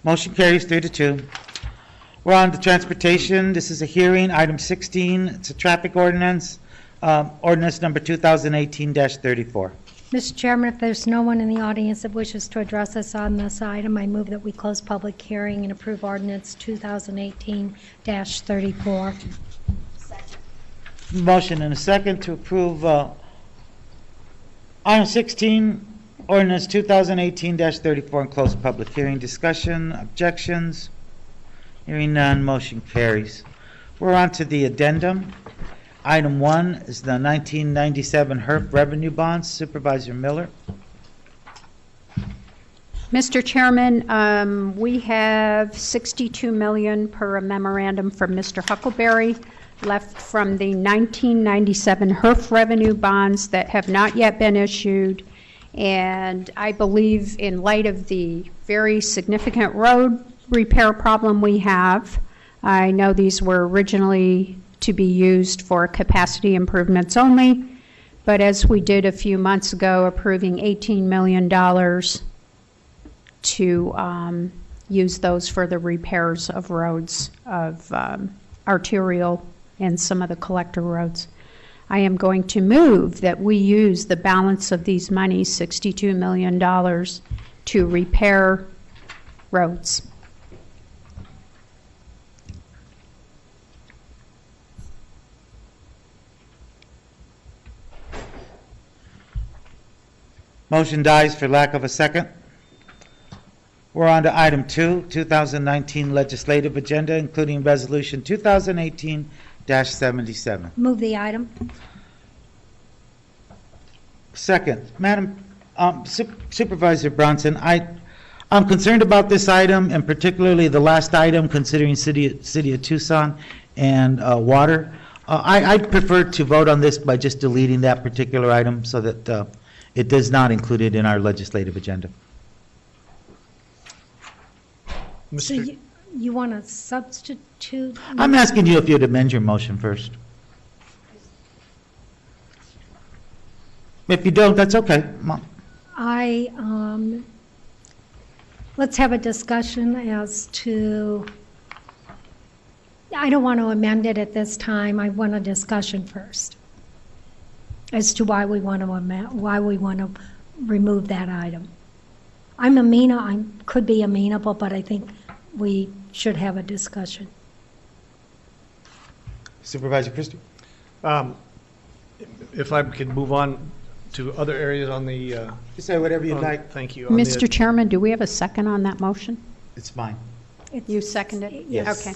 Motion carries 3-2. We're on to transportation. This is a hearing, item 16. It's a traffic ordinance, ordinance number 2018-34. Mr. Chairman, if there's no one in the audience that wishes to address us on this item, I move that we close public hearing and approve ordinance 2018-34. Motion and a second to approve item 16, ordinance 2018-34, and close public hearing. Discussion, objections? Hearing none, motion carries. We're on to the addendum. Item 1 is the 1997 HERF revenue bonds. Supervisor Miller. Mr. Chairman, we have $62 million per a memorandum from Mr. Huckleberry left from the 1997 HERF revenue bonds that have not yet been issued. And I believe in light of the very significant road repair problem we have, I know these were originally to be used for capacity improvements only, but as we did a few months ago, approving $18 million to use those for the repairs of roads, of arterial and some of the collector roads. I am going to move that we use the balance of these monies, $62 million, to repair roads. Motion dies for lack of a second. We're on to item 2, 2019 legislative agenda, including resolution 2018-77. Move the item. Second, Madam Supervisor Bronson, I'm concerned about this item, and particularly the last item, considering City of Tucson and water. I'd prefer to vote on this by just deleting that particular item so that it does not include it in our legislative agenda. So you want to substitute? I'm asking you if you'd amend your motion first. If you don't, that's okay. Let's have a discussion as to, I don't want to amend it at this time. I want a discussion first as to why we want to remove that item. I could be amenable, but I think we should have a discussion. Supervisor Christie? If I could move on to other areas on the... You say whatever you'd like. Thank you. Mr. Chairman, do we have a second on that motion? It's mine. You seconded it? Yes. Okay.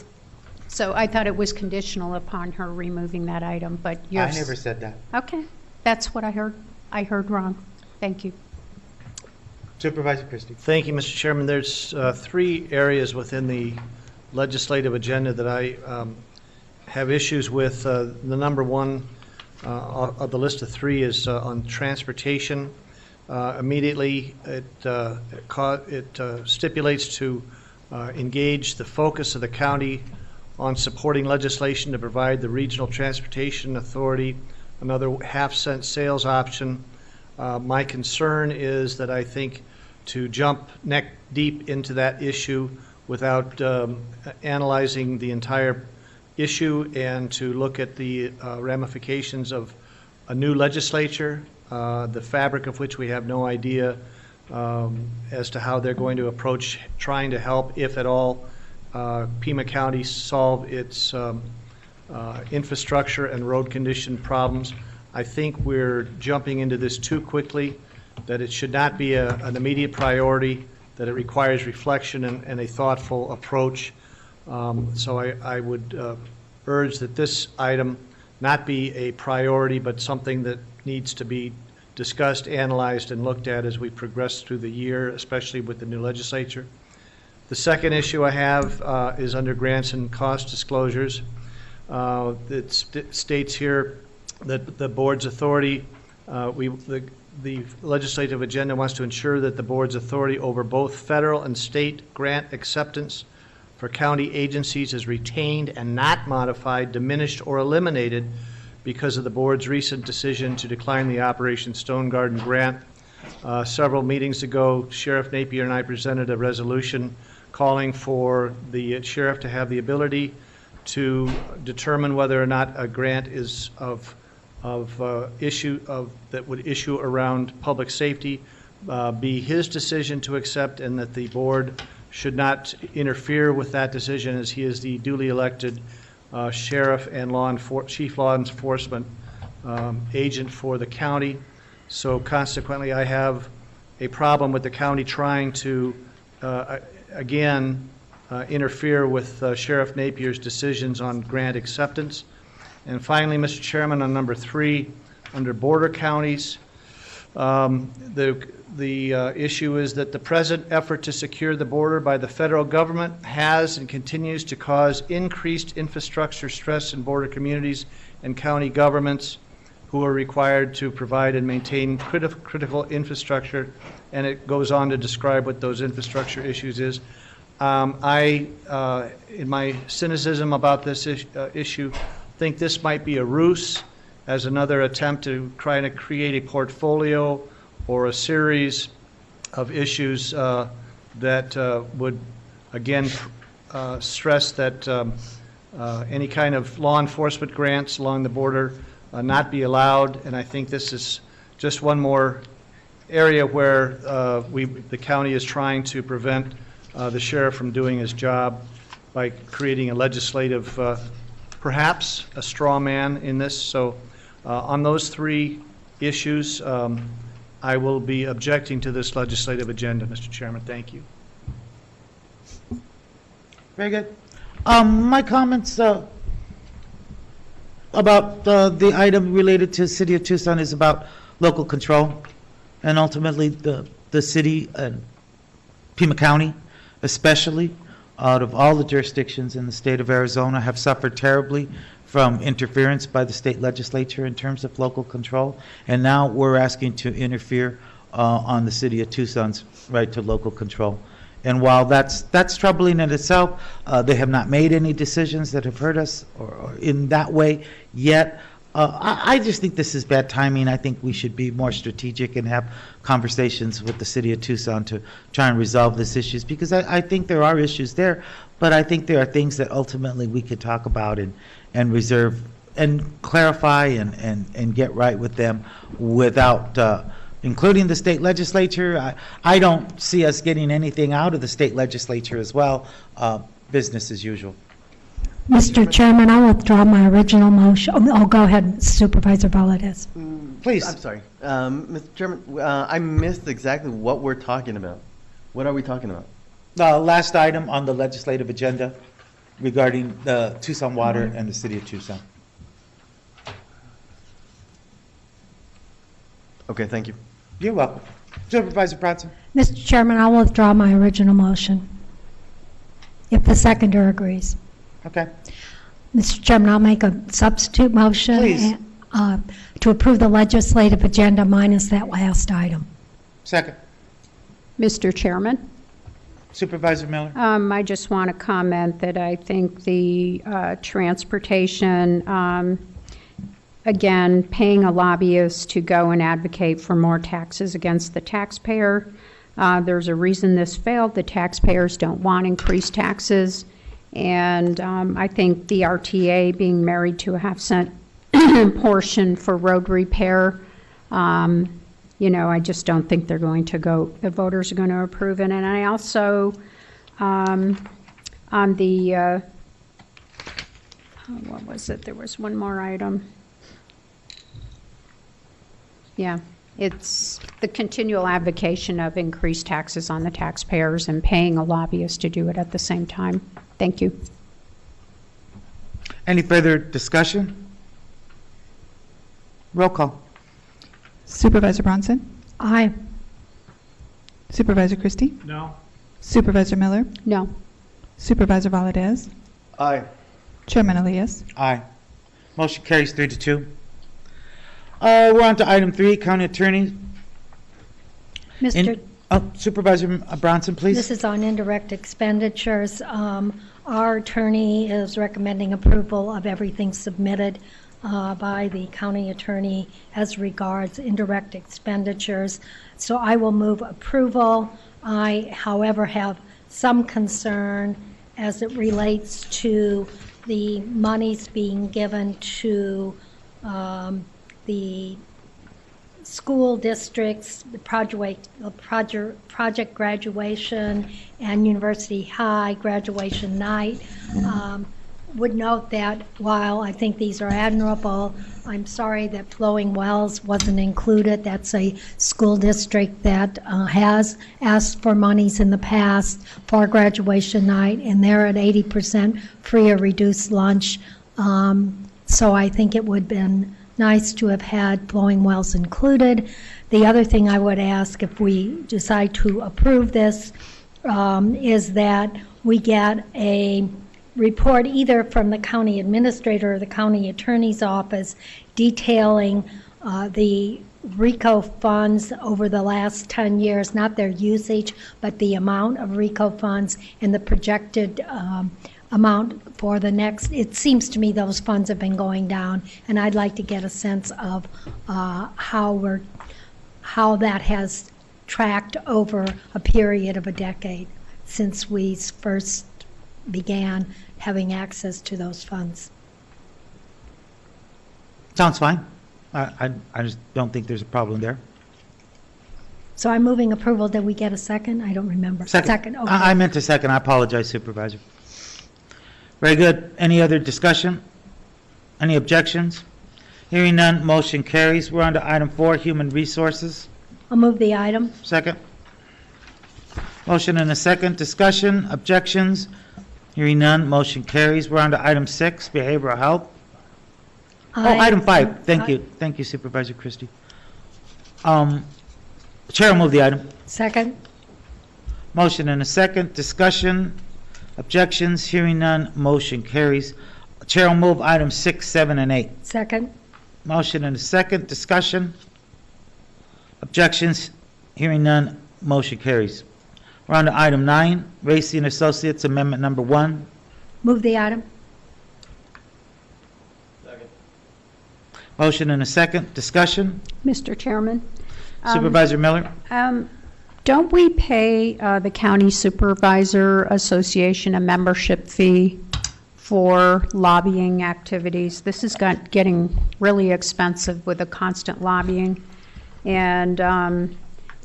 So I thought it was conditional upon her removing that item, but you're... I never said that. Okay. That's what I heard. I heard wrong. Thank you. Supervisor Christie. Thank you, Mr. Chairman. There's 3 areas within the legislative agenda that I have issues with. The number 1 of the list of 3 is on transportation. Immediately, it stipulates to engage the focus of the county on supporting legislation to provide the Regional Transportation Authority another half-cent sales option. My concern is that I think to jump neck deep into that issue without analyzing the entire issue and to look at the ramifications of a new legislature, the fabric of which we have no idea as to how they're going to approach trying to help, if at all, Pima County solve its infrastructure and road condition problems. I think we're jumping into this too quickly, that it should not be an immediate priority, that it requires reflection and a thoughtful approach. So I would urge that this item not be a priority, but something that needs to be discussed, analyzed, and looked at as we progress through the year, especially with the new legislature. The second issue I have is under grants and cost disclosures. It states here that the board's authority, the legislative agenda wants to ensure that the board's authority over both federal and state grant acceptance for county agencies is retained and not modified, diminished, or eliminated because of the board's recent decision to decline the Operation Stone Garden grant. Several meetings ago, Sheriff Napier and I presented a resolution calling for the sheriff to have the ability to determine whether or not a grant is that would issue around public safety, be his decision to accept, and that the board should not interfere with that decision, as he is the duly elected sheriff and chief law enforcement agent for the county. So consequently, I have a problem with the county trying to again interfere with Sheriff Napier's decisions on grant acceptance. And finally, Mr. Chairman, on number 3, under border counties, the issue is that the present effort to secure the border by the federal government has and continues to cause increased infrastructure stress in border communities and county governments who are required to provide and maintain critical infrastructure, and it goes on to describe what those infrastructure issues is. In my cynicism about this issue, think this might be a ruse as another attempt to try to create a portfolio or a series of issues that would, again, stress that any kind of law enforcement grants along the border not be allowed. And I think this is just one more area where the county is trying to prevent the sheriff from doing his job by creating a legislative, perhaps a straw man in this. So on those 3 issues, I will be objecting to this legislative agenda, Mr. Chairman. Thank you. Very good. My comments about the item related to the City of Tucson is about local control, and ultimately the city and Pima County, especially out of all the jurisdictions in the state of Arizona, have suffered terribly from interference by the state legislature in terms of local control, and now we're asking to interfere on the City of Tucson's right to local control. And while that's troubling in itself, they have not made any decisions that have hurt us or in that way yet. I just think this is bad timing. I think we should be more strategic and have conversations with the City of Tucson to try and resolve these issues, because I think there are issues there, but I think there are things that ultimately we could talk about and reserve and clarify and get right with them without including the state legislature. I don't see us getting anything out of the state legislature as well. Business as usual. Mr. Chairman, I'll withdraw my original motion. Oh, go ahead, Supervisor Valadez. Please. I'm sorry. Mr. Chairman, I missed exactly what we're talking about. What are we talking about? The last item on the legislative agenda regarding the Tucson Water and the City of Tucson. Okay, thank you. You're welcome. Supervisor Bronson. Mr. Chairman, I'll withdraw my original motion, if the seconder agrees. Okay. Mr. Chairman, I'll make a substitute motion. Please. To approve the legislative agenda minus that last item. Second. Mr. Chairman? Supervisor Miller. I just want to comment that I think the transportation, again, paying a lobbyist to go and advocate for more taxes against the taxpayer. There's a reason this failed. The taxpayers don't want increased taxes. And I think the RTA being married to a half-cent portion for road repair, I just don't think they're going to go, the voters are going to approve it. And I also, on the, what was it? There was one more item. Yeah, it's the continual advocacy of increased taxes on the taxpayers and paying a lobbyist to do it at the same time. Thank you. Any further discussion? Roll call. Supervisor Bronson? Aye. Supervisor Christie? No. Supervisor Miller? No. Supervisor Valadez? Aye. Chairman Elias? Aye. Motion carries 3-2. We're on to item 3, County Attorney. Mr. Supervisor Bronson, please. This is on indirect expenditures. Our attorney is recommending approval of everything submitted by the county attorney as regards indirect expenditures. So I will move approval. I, however, have some concern as it relates to the monies being given to the school districts, the project graduation and University High graduation night. would note that while I think these are admirable, I'm sorry that Flowing Wells wasn't included. That's a school district that has asked for monies in the past for graduation night, and they're at 80% free or reduced lunch. So I think it would have been nice to have had Flowing Wells included. The other thing I would ask, if we decide to approve this, is that we get a report either from the county administrator or the county attorney's office detailing the RICO funds over the last 10 years, not their usage, but the amount of RICO funds and the projected amount for the next. It seems to me those funds have been going down, and I'd like to get a sense of how that has tracked over a period of a decade since we first began having access to those funds. Sounds fine. I just don't think there's a problem there. So I'm moving approval. Did we get a second? I don't remember. Second. Okay. I meant a second. I apologize, Supervisor. Very good. Any other discussion? Any objections? Hearing none, motion carries. We're on to item 4, Human Resources. I'll move the item. Second. Motion and a second. Discussion, objections? Hearing none, motion carries. We're on to item 6, Behavioral Health. Item 5. Thank you. Thank you, Supervisor Christie. Chair will move the item. Second. Motion and a second. Discussion, objections? Hearing none, motion carries. Chair will move items 6, 7, and 8. Second. Motion and a second. Discussion, objections? Hearing none, motion carries. We're on to item 9, Racy and Associates Amendment Number 1. Move the item. Motion and a second. Discussion? Mr. Chairman. Supervisor Miller? Don't we pay the County Supervisor Association a membership fee for lobbying activities? This is getting really expensive with the constant lobbying. And,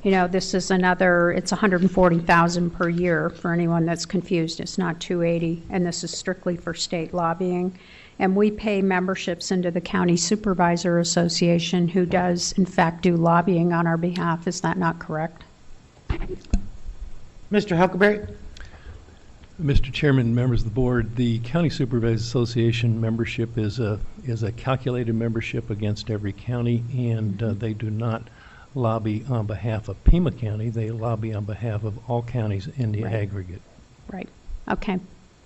you know, this is another, it's $140,000 per year for anyone that's confused. It's not $280,000, and this is strictly for state lobbying. And we pay memberships into the County Supervisor Association, who does, in fact, do lobbying on our behalf. Is that not correct? Mr. Huckleberry? Mr. Chairman, members of the board, the County Supervisors Association membership is a calculated membership against every county, and they do not lobby on behalf of Pima County. They lobby on behalf of all counties in the aggregate. Right. Okay.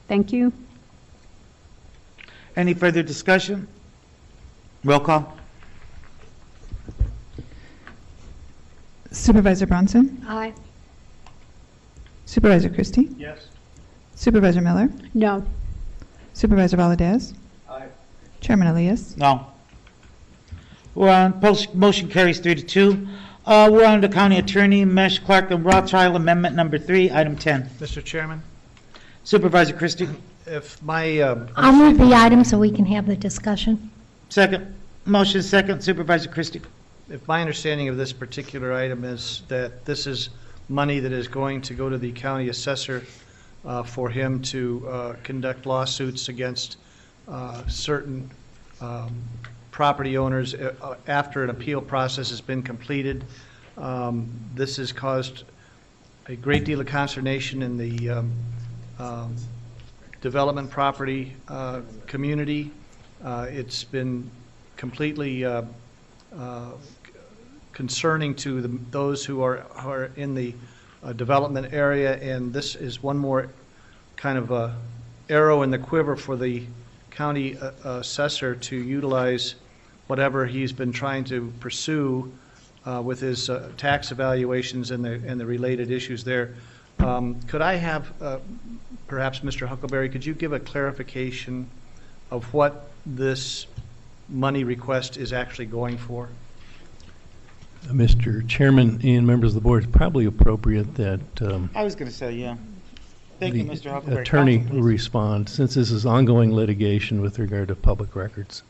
Thank you. Any further discussion? Roll call. Supervisor Bronson? Aye. Supervisor Christie? Yes. Supervisor Miller? No. Supervisor Valadez? Aye. Chairman Elias? No. We're on, motion carries 3-2. We're on to County Attorney, Mesh, Clark, and Rothschild Amendment Number 3, Item 10. Mr. Chairman, Supervisor Christie? if my I'll move the item so we can have the discussion. Second. Motion second. Supervisor Christie? if my understanding of this particular item is that this is money that is going to go to the county assessor for him to conduct lawsuits against certain property owners after an appeal process has been completed. This has caused a great deal of consternation in the development property community. It's been completely concerning to those who are in the development area, and this is one more kind of arrow in the quiver for the county assessor to utilize whatever he's been trying to pursue with his tax evaluations and the related issues there. Could I have, perhaps Mr. Huckleberry, could you give a clarification of what this money request is actually going for? Mr. Chairman and members of the board, it's probably appropriate that I was going to say, yeah. Thank you, Mr. Huckleberry. Attorney Counsel, please. respond, since this is ongoing litigation with regard to public records.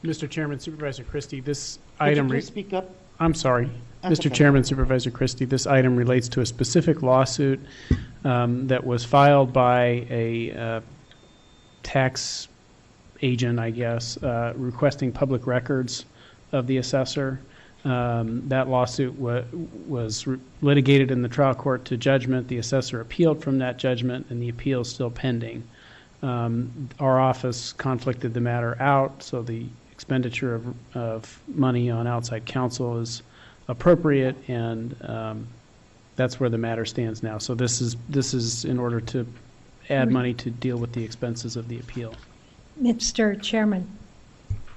Mr. Chairman, Supervisor Christie, this Could you item... please speak up? I'm sorry. That's Mr. okay. Chairman, Supervisor Christie, this item relates to a specific lawsuit that was filed by a tax agent, I guess, requesting public records of the assessor. That lawsuit was litigated in the trial court to judgment. The assessor appealed from that judgment, and the appeal is still pending. Our office conflicted the matter out, so the expenditure of money on outside counsel is appropriate, and that's where the matter stands now. So this is in order to add money to deal with the expenses of the appeal. Mr. Chairman,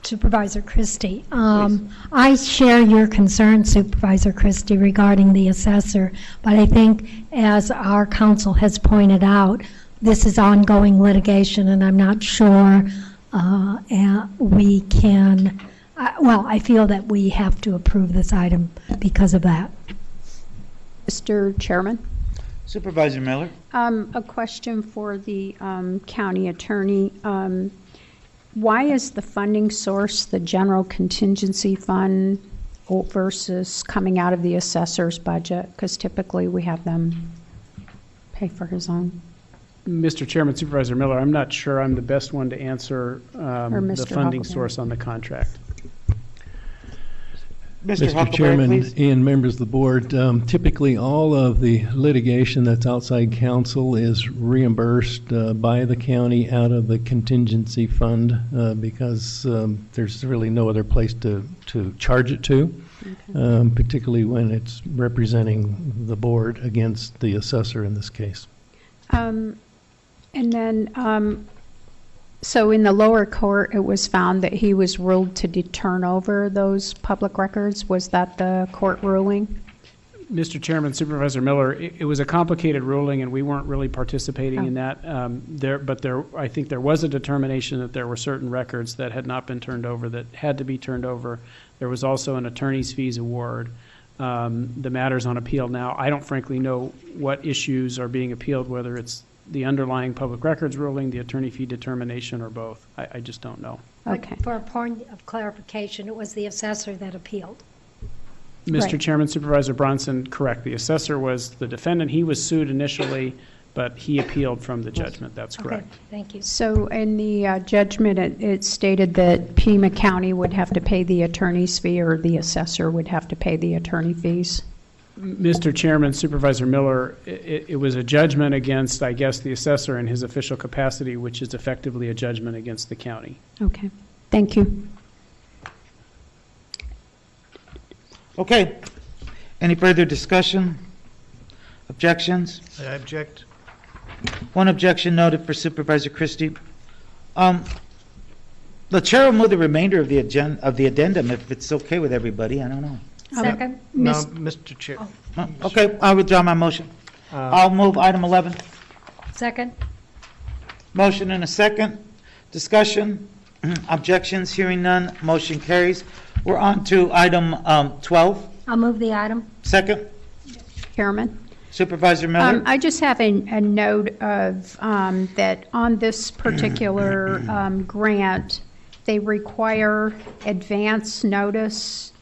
Supervisor Christie, I share your concern, Supervisor Christie, regarding the assessor, but I think, as our counsel has pointed out, this is ongoing litigation, and I'm not sure we can, I feel that we have to approve this item because of that. Mr. Chairman? Supervisor Miller? A question for the county attorney. Why is the funding source the general contingency fund versus coming out of the assessor's budget? Because typically we have them pay for his own. Mr. Chairman, Supervisor Miller, I'm not sure I'm the best one to answer the funding Huckleberry. source on the contract. Mr. Chairman and members of the board, typically all of the litigation that's outside counsel is reimbursed by the county out of the contingency fund because there's really no other place to charge it to, particularly when it's representing the board against the assessor in this case. And then, so in the lower court, it was found that he was ruled to turn over those public records. Was that the court ruling? Mr. Chairman, Supervisor Miller, it was a complicated ruling, and we weren't really participating in that. I think there was a determination that there were certain records that had not been turned over that had to be turned over. There was also an attorney's fees award. The matter's on appeal now. I don't frankly know what issues are being appealed, whether it's the underlying public records ruling, the attorney fee determination, or both. I just don't know. Okay. For a point of clarification, it was the assessor that appealed. Mr. Chairman, Supervisor Bronson, correct. The assessor was the defendant. He was sued initially, but he appealed from the judgment. That's correct. Okay, thank you. So in the judgment, it stated that Pima County would have to pay the attorney's fee, or the assessor would have to pay the attorney fees? Mr. Chairman, Supervisor Miller, it was a judgment against, I guess, the assessor in his official capacity, which is effectively a judgment against the county. Okay, thank you. Okay. Any further discussion? Objections? I object. One objection noted for Supervisor Christie. The chair will move the remainder of the addendum if it's okay with everybody. I don't know. Second? No, Mr. Chair. Okay, I'll withdraw my motion. I'll move item 11. Second? Motion and a second. Discussion? Objections? Hearing none. Motion carries. We're on to item 12. I'll move the item. Second. Chairman? Supervisor Miller? I just have a note of that on this particular grant, they require advance notice.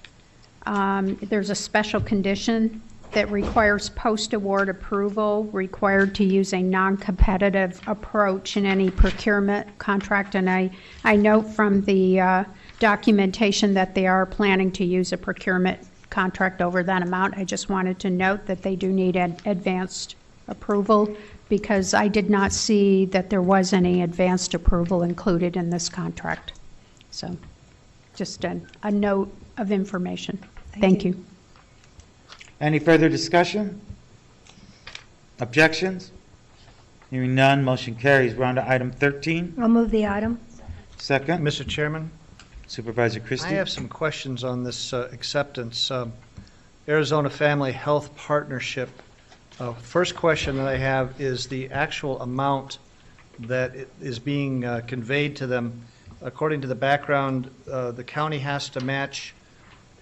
There's a special condition that requires post-award approval, required to use a non-competitive approach in any procurement contract. And I note from the documentation that they are planning to use a procurement contract over that amount. I just wanted to note that they do need advanced approval, because I did not see that there was any advanced approval included in this contract. So just a note of information. Thank you. Any further discussion? Objections? Hearing none, motion carries. We're on to item 13. I'll move the item. Second. Mr. Chairman? Supervisor Christie? I have some questions on this acceptance. Arizona Family Health Partnership. First question that I have is the actual amount that is being conveyed to them. According to the background, the county has to match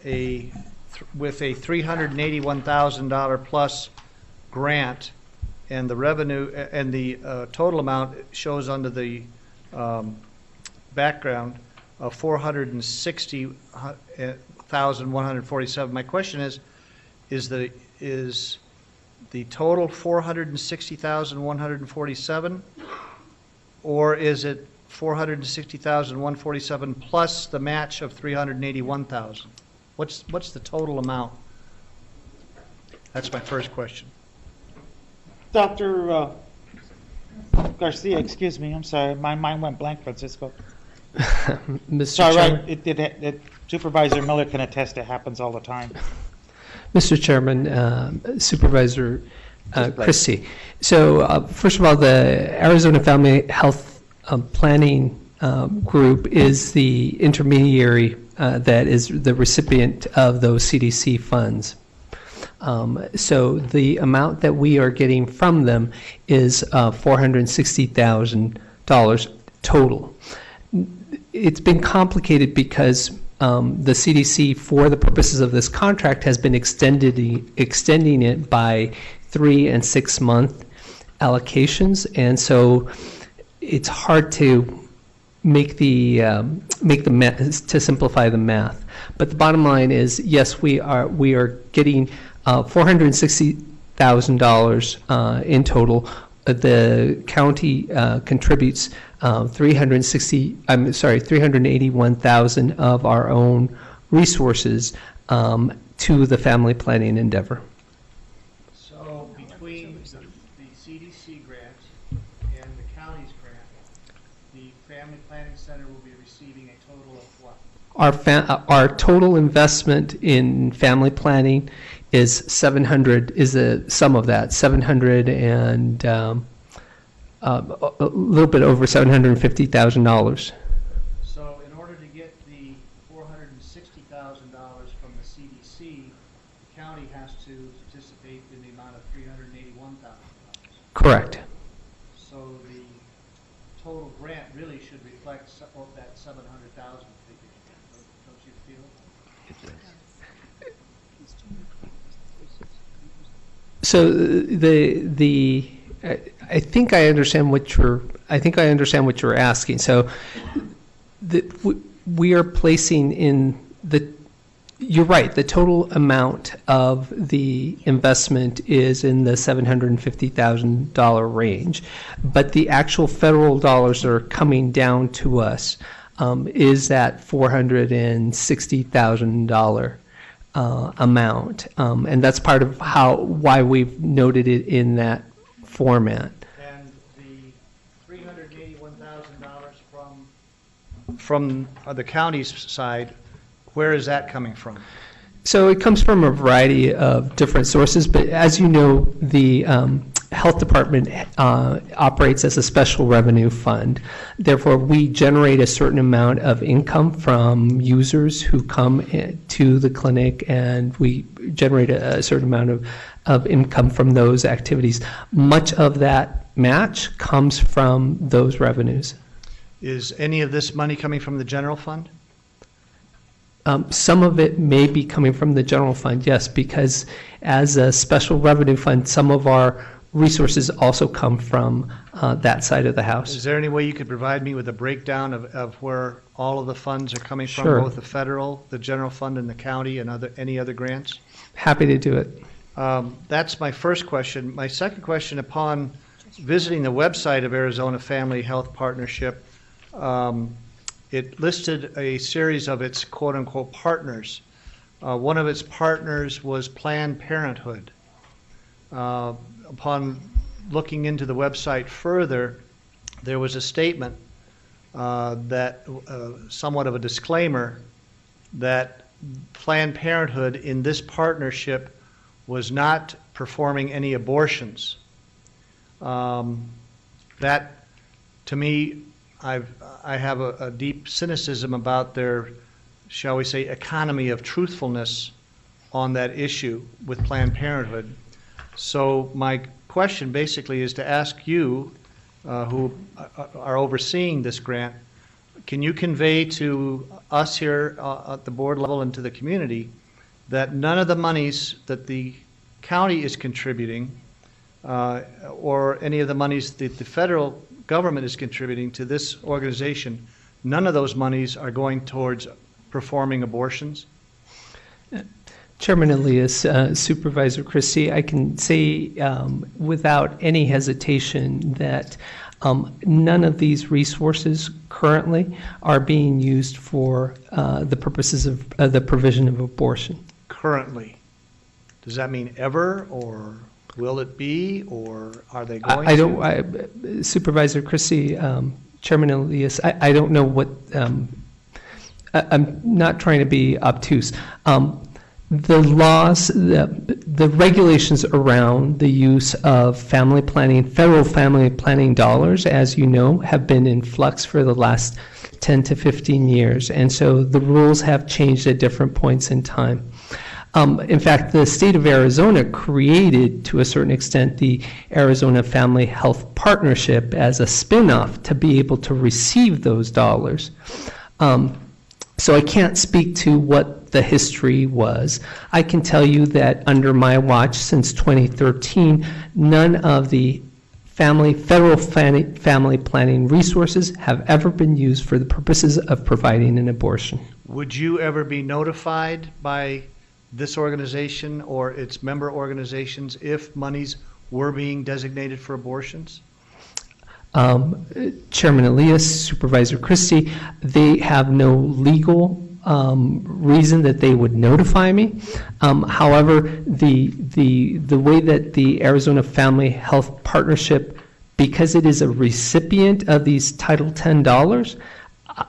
with a $381,000 plus grant, and the revenue and the total amount shows under the background of $460,147. My question is the total $460,147, or is it 460,147 plus the match of 381,000? What's the total amount? That's my first question. Dr. Garcia, excuse me, I'm sorry, my mind went blank, Francisco. Mr. Sorry, Chairman, right, Supervisor Miller can attest it happens all the time. Mr. Chairman, Supervisor Christie. So first of all, the Arizona Family Health Planning Group is the intermediary that is the recipient of those CDC funds. So the amount that we are getting from them is $460,000 total. It's been complicated because the CDC, for the purposes of this contract, has been extending it by 3 and 6 month allocations, and so it's hard to make the math, to simplify the math. But the bottom line is, yes, we are getting $460,000 in total. The county contributes 381,000 of our own resources to the family planning endeavor. So between the CDC grant and the county's grant, the Family Planning Center will be receiving a total of what? Our total investment in family planning is the sum of that, 700 and a little bit over $750,000. So in order to get the $460,000 from the CDC, the county has to participate in the amount of $381,000. Correct. So the total grant really should reflect that $700,000 figure, don't you feel? So I think I understand what you're asking. So we are placing in you're right, the total amount of the investment is in the $750,000 range, but the actual federal dollars that are coming down to us is that $460,000 amount, and that's part of why we've noted it in that format. And the $381,000 from the county's side, where is that coming from? So it comes from a variety of different sources, but as you know, the health department operates as a special revenue fund. Therefore, we generate a certain amount of income from users who come to the clinic, and we generate a certain amount of income from those activities. Much of that match comes from those revenues. Is any of this money coming from the general fund? Some of it may be coming from the general fund, yes, because as a special revenue fund, some of our resources also come from that side of the house. Is there any way you could provide me with a breakdown of where all of the funds are coming from, Sure. both the federal, the general fund, and the county, and any other grants? Happy to do it. That's my first question. My second question, upon visiting the website of Arizona Family Health Partnership, it listed a series of its quote-unquote partners. One of its partners was Planned Parenthood. Upon looking into the website further, there was a statement that somewhat of a disclaimer that Planned Parenthood in this partnership was not performing any abortions. That, to me, I have a deep cynicism about their, shall we say, economy of truthfulness on that issue with Planned Parenthood. So my question basically is to ask you, who are overseeing this grant, can you convey to us here at the board level and to the community that none of the monies that the county is contributing or any of the monies that the federal government is contributing to this organization, none of those monies are going towards performing abortions? Chairman Elias, Supervisor Christie, I can say without any hesitation that None of these resources currently are being used for the purposes of the provision of abortion. Currently. Does that mean ever, or will it be, or are they going I to? don't, Supervisor Christie, Chairman Elias, I don't know what, I'm not trying to be obtuse. The laws, the regulations around the use of family planning, federal family planning dollars, as you know, have been in flux for the last 10 to 15 years. And so the rules have changed at different points in time. In fact, the state of Arizona created, to a certain extent, the Arizona Family Health Partnership as a spin-off to be able to receive those dollars. So I can't speak to what the history was. I can tell you that under my watch since 2013, none of the federal family planning resources have ever been used for the purposes of providing an abortion. Would you ever be notified by this organization or its member organizations if monies were being designated for abortions? Chairman Elias, Supervisor Christie, they have no legal reason that they would notify me. However, the way that the Arizona Family Health Partnership, because it is a recipient of these Title X dollars,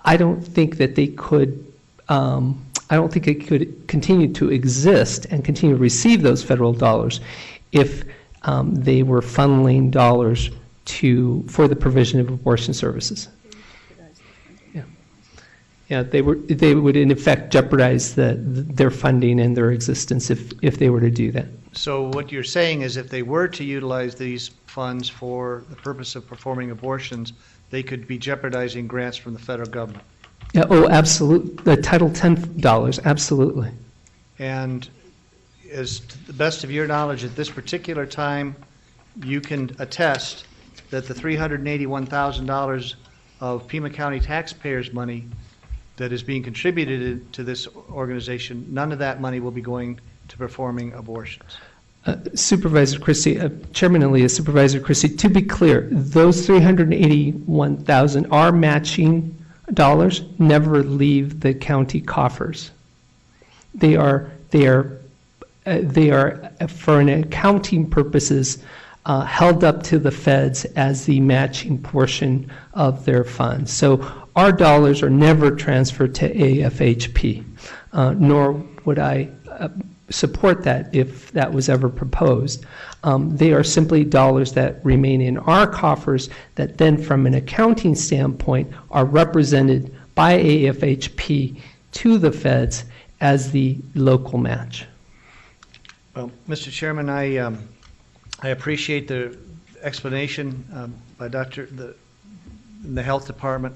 I don't think that they could. I don't think it could continue to exist and continue to receive those federal dollars if they were funneling dollars for the provision of abortion services. Yeah, they would in effect jeopardize their funding and their existence if they were to do that. So what you're saying is if they were to utilize these funds for the purpose of performing abortions, they could be jeopardizing grants from the federal government. Yeah, oh, absolutely. The Title X dollars, absolutely. And as to the best of your knowledge at this particular time, you can attest that the $381,000 of Pima County taxpayers' money that is being contributed to this organization, none of that money will be going to performing abortions. Supervisor Christie, Chairman Elias, Supervisor Christie, to be clear, those $381,000 are matching dollars, never leave the county coffers. They are for an accounting purposes held up to the feds as the matching portion of their funds. So our dollars are never transferred to AFHP, nor would I support that if that was ever proposed. They are simply dollars that remain in our coffers that then from an accounting standpoint are represented by AFHP to the feds as the local match. Well, Mr. Chairman, I appreciate the explanation by the Health Department.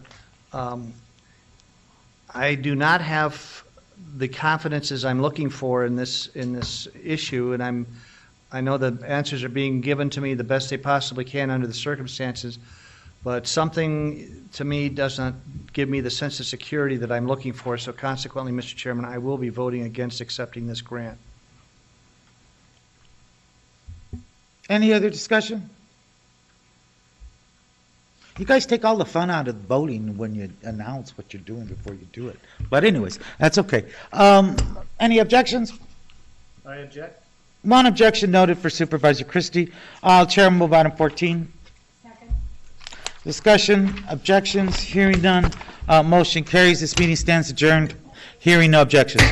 I do not have the confidences I'm looking for in this issue, and I know the answers are being given to me the best they possibly can under the circumstances, but something to me does not give me the sense of security that I'm looking for. So consequently, Mr. Chairman, I will be voting against accepting this grant. Any other discussion? You guys take all the fun out of voting when you announce what you're doing before you do it. But anyways, that's okay. Any objections? I object. One objection noted for Supervisor Christie. Chair will move item 14. Second. Discussion, objections, hearing none. Motion carries. This meeting stands adjourned. Hearing no objections.